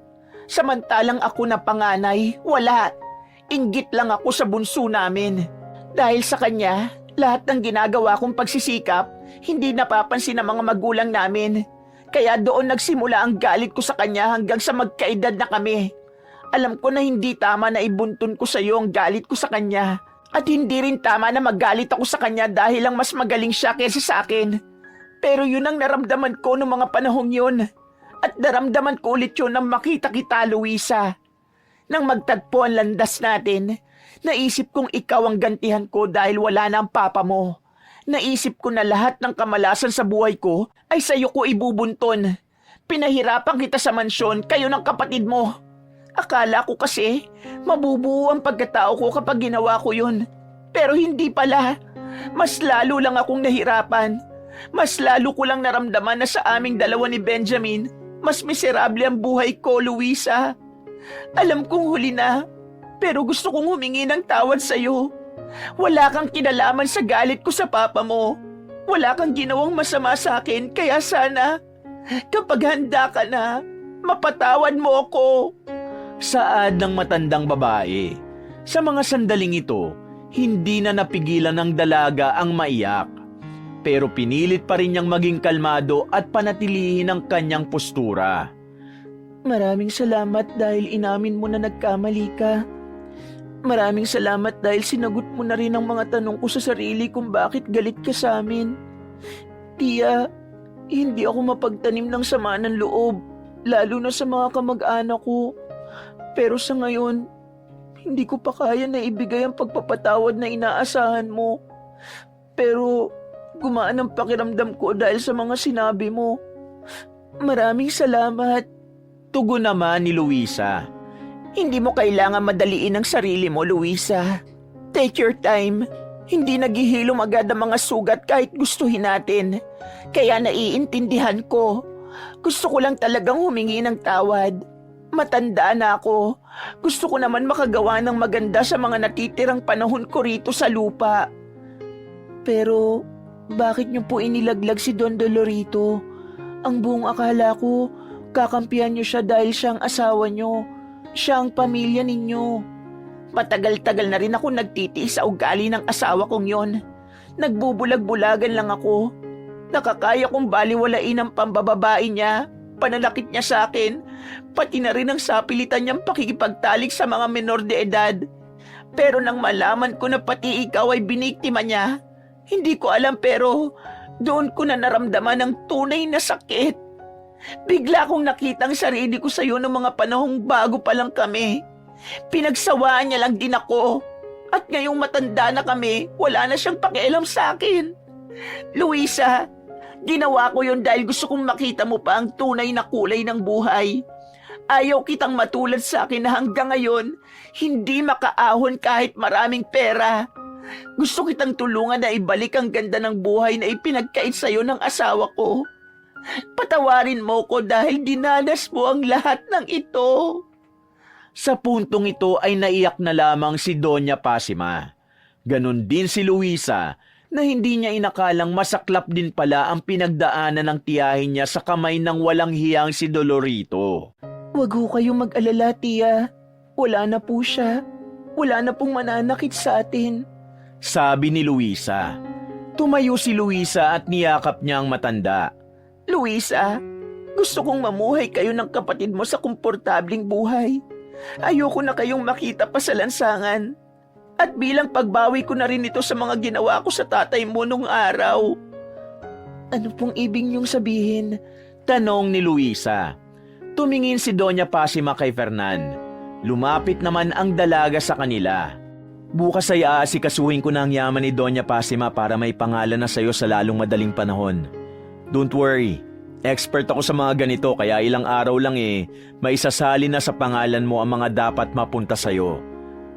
Samantalang ako na panganay, wala. Inggit lang ako sa bunso namin. Dahil sa kanya, lahat ng ginagawa kong pagsisikap, hindi napapansin ng mga magulang namin. Kaya doon nagsimula ang galit ko sa kanya hanggang sa magkaedad na kami. Alam ko na hindi tama na ibuntun ko sa iyo ang galit ko sa kanya. At hindi rin tama na magalit ako sa kanya dahil lang mas magaling siya kaysa sa akin. Pero yun ang naramdaman ko noong mga panahong yun. At naramdaman ko ulit yun nang makita kita, Luisa. Nang magtagpo ang landas natin, naisip kong ikaw ang gantihan ko dahil wala na ang papa mo. Naisip ko na lahat ng kamalasan sa buhay ko ay sa'yo ko ibubuntun. Pinahirapan kita sa mansyon, kayo ng kapatid mo. Akala ko kasi, mabubuo ang pagkatao ko kapag ginawa ko yun. Pero hindi pala. Mas lalo lang akong nahirapan. Mas lalo ko lang naramdaman na sa aming dalawa ni Benjamin, mas miserable ang buhay ko, Luisa. Alam kong huli na, pero gusto kong humingi ng tawad sa'yo. Wala kang kinalaman sa galit ko sa papa mo. Wala kang ginawang masama sa akin, kaya sana, kapag handa ka na, mapatawad mo ako. Saad ng matandang babae. Sa mga sandaling ito, hindi na napigilan ng dalaga ang maiyak. Pero pinilit pa rin niyang maging kalmado at panatilihin ang kanyang postura. Maraming salamat dahil inamin mo na nagkamali ka. Maraming salamat dahil sinagot mo na rin ang mga tanong ko sa sarili kung bakit galit ka sa amin. Tia, hindi ako mapagtanim ng sama ng loob, lalo na sa mga kamag-anak ko. Pero sa ngayon, hindi ko pa kaya na ibigay ang pagpapatawad na inaasahan mo. Pero gumaan ang pakiramdam ko dahil sa mga sinabi mo. Maraming salamat. Tugon naman ni Luisa. Hindi mo kailangan madaliin ang sarili mo, Luisa. Take your time. Hindi naghihilom agad ang mga sugat kahit gustuhin natin. Kaya naiintindihan ko. Gusto ko lang talagang humingi ng tawad. Matanda na ako. Gusto ko naman makagawa ng maganda sa mga natitirang panahon ko rito sa lupa. Pero bakit niyo po inilaglag si Don Dolorito? Ang buong akala ko, kakampihan niyo siya dahil siyang asawa niyo. Siya ang pamilya ninyo. Matagal-tagal na rin ako nagtitiis sa ugali ng asawa kong yon. Nagbubulag-bulagan lang ako. Nakakaya kong baliwalain ang pambababae niya, pananakit niya sa akin, pati na rin ang sapilitan niyang pakikipagtalik sa mga menor de edad. Pero nang malaman ko na pati ikaw ay biniktima niya, hindi ko alam pero doon ko na naramdaman ang tunay na sakit. Bigla kong nakita ang sarili ko sa iyo noong mga panahong bago pa lang kami. Pinagsawaan niya lang din ako. At ngayong matanda na kami, wala na siyang pakialam sa akin. Luisa, ginawa ko yun dahil gusto kong makita mo pa ang tunay na kulay ng buhay. Ayaw kitang matulad sa akin na hanggang ngayon, hindi makaahon kahit maraming pera. Gusto kitang tulungan na ibalik ang ganda ng buhay na ipinagkait sa'yo ng asawa ko. Patawarin mo ko dahil dinanas mo ang lahat ng ito. Sa puntong ito ay naiyak na lamang si Doña Pasima. Ganon din si Luisa na hindi niya inakalang masaklap din pala ang pinagdaanan ng tiyahin niya sa kamay ng walang hiyang si Dolorito. Huwag ho kayong mag-alala, tiya. Wala na po siya. Wala na pong mananakit sa atin. Sabi ni Luisa. Tumayo si Luisa at niyakap niya ang matanda. Luisa, gusto kong mamuhay kayo ng kapatid mo sa komportabling buhay. Ayoko na kayong makita pa sa lansangan. At bilang pagbawi ko na rin ito sa mga ginawa ko sa tatay mo nung araw. Ano pong ibig niyong sabihin? Tanong ni Luisa. Tumingin si Doña Pasima kay Fernan. Lumapit naman ang dalaga sa kanila. Bukas ay aasikasuhin ko na ang yaman ni Doña Pasima para may pangalan na sayo sa lalong madaling panahon. Don't worry, expert ako sa mga ganito kaya ilang araw lang may isasali na sa pangalan mo ang mga dapat mapunta sayo.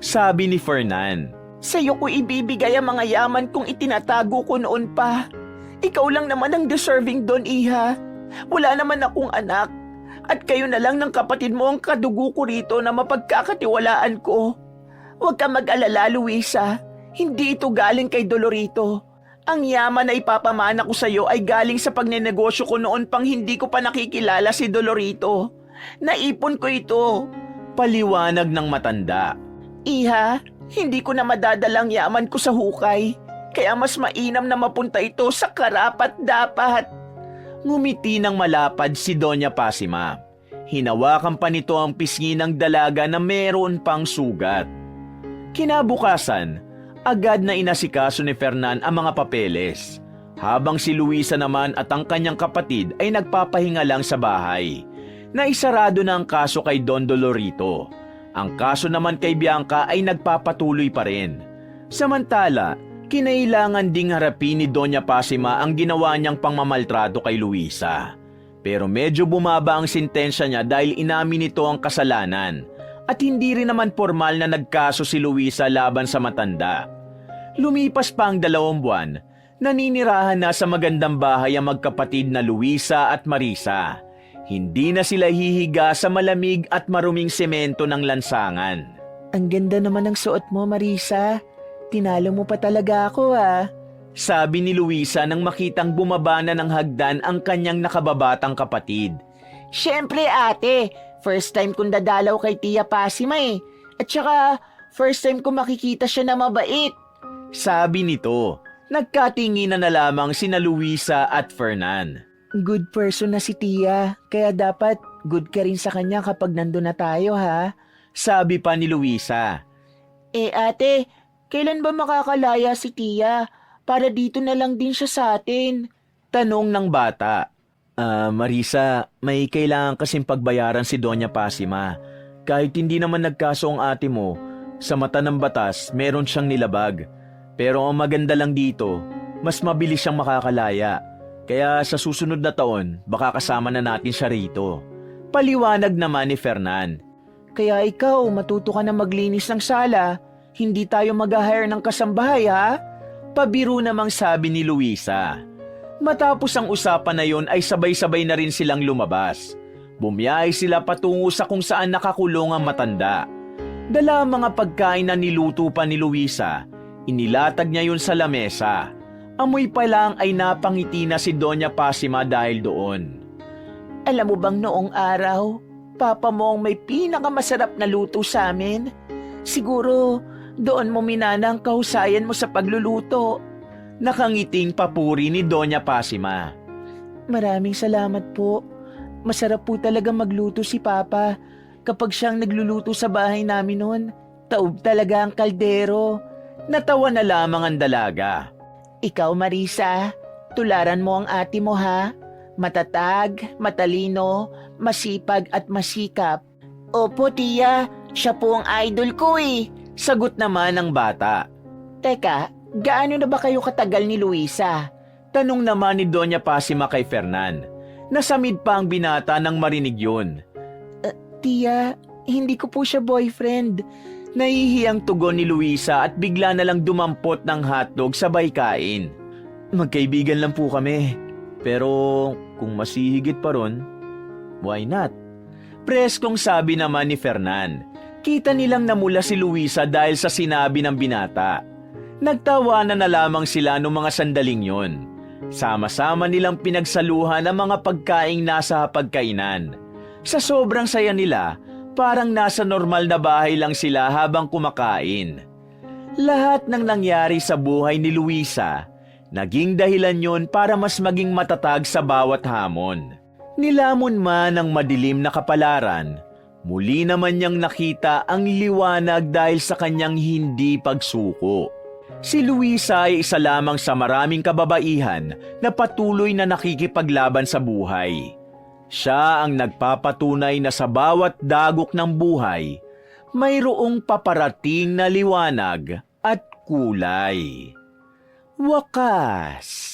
Sabi ni Fernan. Sa'yo ko ibibigay ang mga yaman kung itinatago ko noon pa. Ikaw lang naman ang deserving doon, Iha. Wala naman akong anak. At kayo na lang ng kapatid mo ang kadugo ko rito na mapagkakatiwalaan ko. Huwag ka mag-alala, Luisa. Hindi ito galing kay Dolorito. Ang yaman na ipapamana ko sa iyo ay galing sa pagnenegosyo ko noon pang hindi ko pa nakikilala si Dolorito. Naipon ko ito. Paliwanag ng matanda. Iha, hindi ko na madadalang yaman ko sa hukay. Kaya mas mainam na mapunta ito sa karapat-dapat. Ngumiti ng malapad si Doña Pasima. Hinawakan pa nito ang pisngi ng dalaga na meron pang sugat. Kinabukasan, agad na inasikaso ni Fernan ang mga papeles. Habang si Luisa naman at ang kanyang kapatid ay nagpapahinga lang sa bahay. Naisarado na ang kaso kay Don Dolorito. Ang kaso naman kay Bianca ay nagpapatuloy pa rin. Samantala, kinailangan ding harapin ni Doña Pasima ang ginawa niyang pangmamaltrato kay Luisa. Pero medyo bumaba ang sentensya niya dahil inamin nito ang kasalanan at hindi rin naman formal na nagkaso si Luisa laban sa matanda. Lumipas pa ang 2 buwan, naninirahan na sa magandang bahay ang magkapatid na Luisa at Marisa. Hindi na sila hihiga sa malamig at maruming semento ng lansangan. Ang ganda naman ng suot mo, Marisa. Tinalo mo pa talaga ako, Sabi ni Luisa nang makitang bumaba na ng hagdan ang kanyang nakababatang kapatid. Siyempre, ate. First time kong dadalaw kay Tia Pasima At saka, first time ko makikita siya na mabait. Sabi nito, nagkatinginan na lamang sina Luisa at Fernan. Good person na si Tia. Kaya dapat good ka rin sa kanya kapag nandun na tayo, ha? Sabi pa ni Luisa. Ate, kailan ba makakalaya si Tia? Para dito na lang din siya sa atin. Tanong ng bata. Marisa, may kailangan kasing pagbayaran si Doña Pasima. Kahit hindi naman nagkaso ang ate mo, sa mata ng batas, meron siyang nilabag. Pero ang maganda lang dito, mas mabilis siyang makakalaya. Kaya sa susunod na taon, baka kasama na natin siya rito. Paliwanag naman ni Fernan. Kaya ikaw, matuto ka na maglinis ng sala. Hindi tayo mag-hire ng kasambahay, ha? Pabiro namang sabi ni Luisa. Matapos ang usapan na yon ay sabay-sabay na rin silang lumabas. Bumiyahe sila patungo sa kung saan nakakulong ang matanda. Dala ang mga pagkain na niluto pa ni Luisa. Inilatag niya yun sa lamesa. Amoy pa lang ay napangiti na si Doña Pasima dahil doon. Alam mo bang noong araw, Papa mo ang may pinakamasarap na luto sa amin? Siguro, doon mo minana ang kahusayan mo sa pagluluto. Nakangiting papuri ni Doña Pasima. Maraming salamat po. Masarap po talaga magluto si Papa. Kapag siyang nagluluto sa bahay namin noon, taob talaga ang kaldero. Natawa na lamang ang dalaga. Ikaw, Marisa, tularan mo ang ate mo, ha? Matatag, matalino, masipag at masikap. Opo, Tia. Siya po ang idol ko Sagot naman ng bata. Teka, gaano na ba kayo katagal ni Luisa? Tanong naman ni Doña Pasima kay Fernan. Nasamid pa ang binata nang marinig yun. Tia, hindi ko po siya boyfriend. Nahihiyang tugon ni Luisa at bigla na lang dumampot ng hotdog sabay kain. Magkaibigan lang po kami. Pero kung masihigit pa ron, why not? Preskong sabi naman ni Fernan. Kita nilang namula si Luisa dahil sa sinabi ng binata. Nagtawanan na lamang sila noong mga sandaling yon. Sama-sama nilang pinagsaluhan ang mga pagkaing nasa hapagkainan. Sa sobrang saya nila, parang nasa normal na bahay lang sila habang kumakain. Lahat ng nangyari sa buhay ni Luisa, naging dahilan yon para mas maging matatag sa bawat hamon. Nilamon man ang madilim na kapalaran, muli naman niyang nakita ang liwanag dahil sa kanyang hindi pagsuko. Si Luisa ay isa lamang sa maraming kababaihan na patuloy na nakikipaglaban sa buhay. Siya ang nagpapatunay na sa bawat dagok ng buhay, mayroong paparating na liwanag at kulay. Wakas!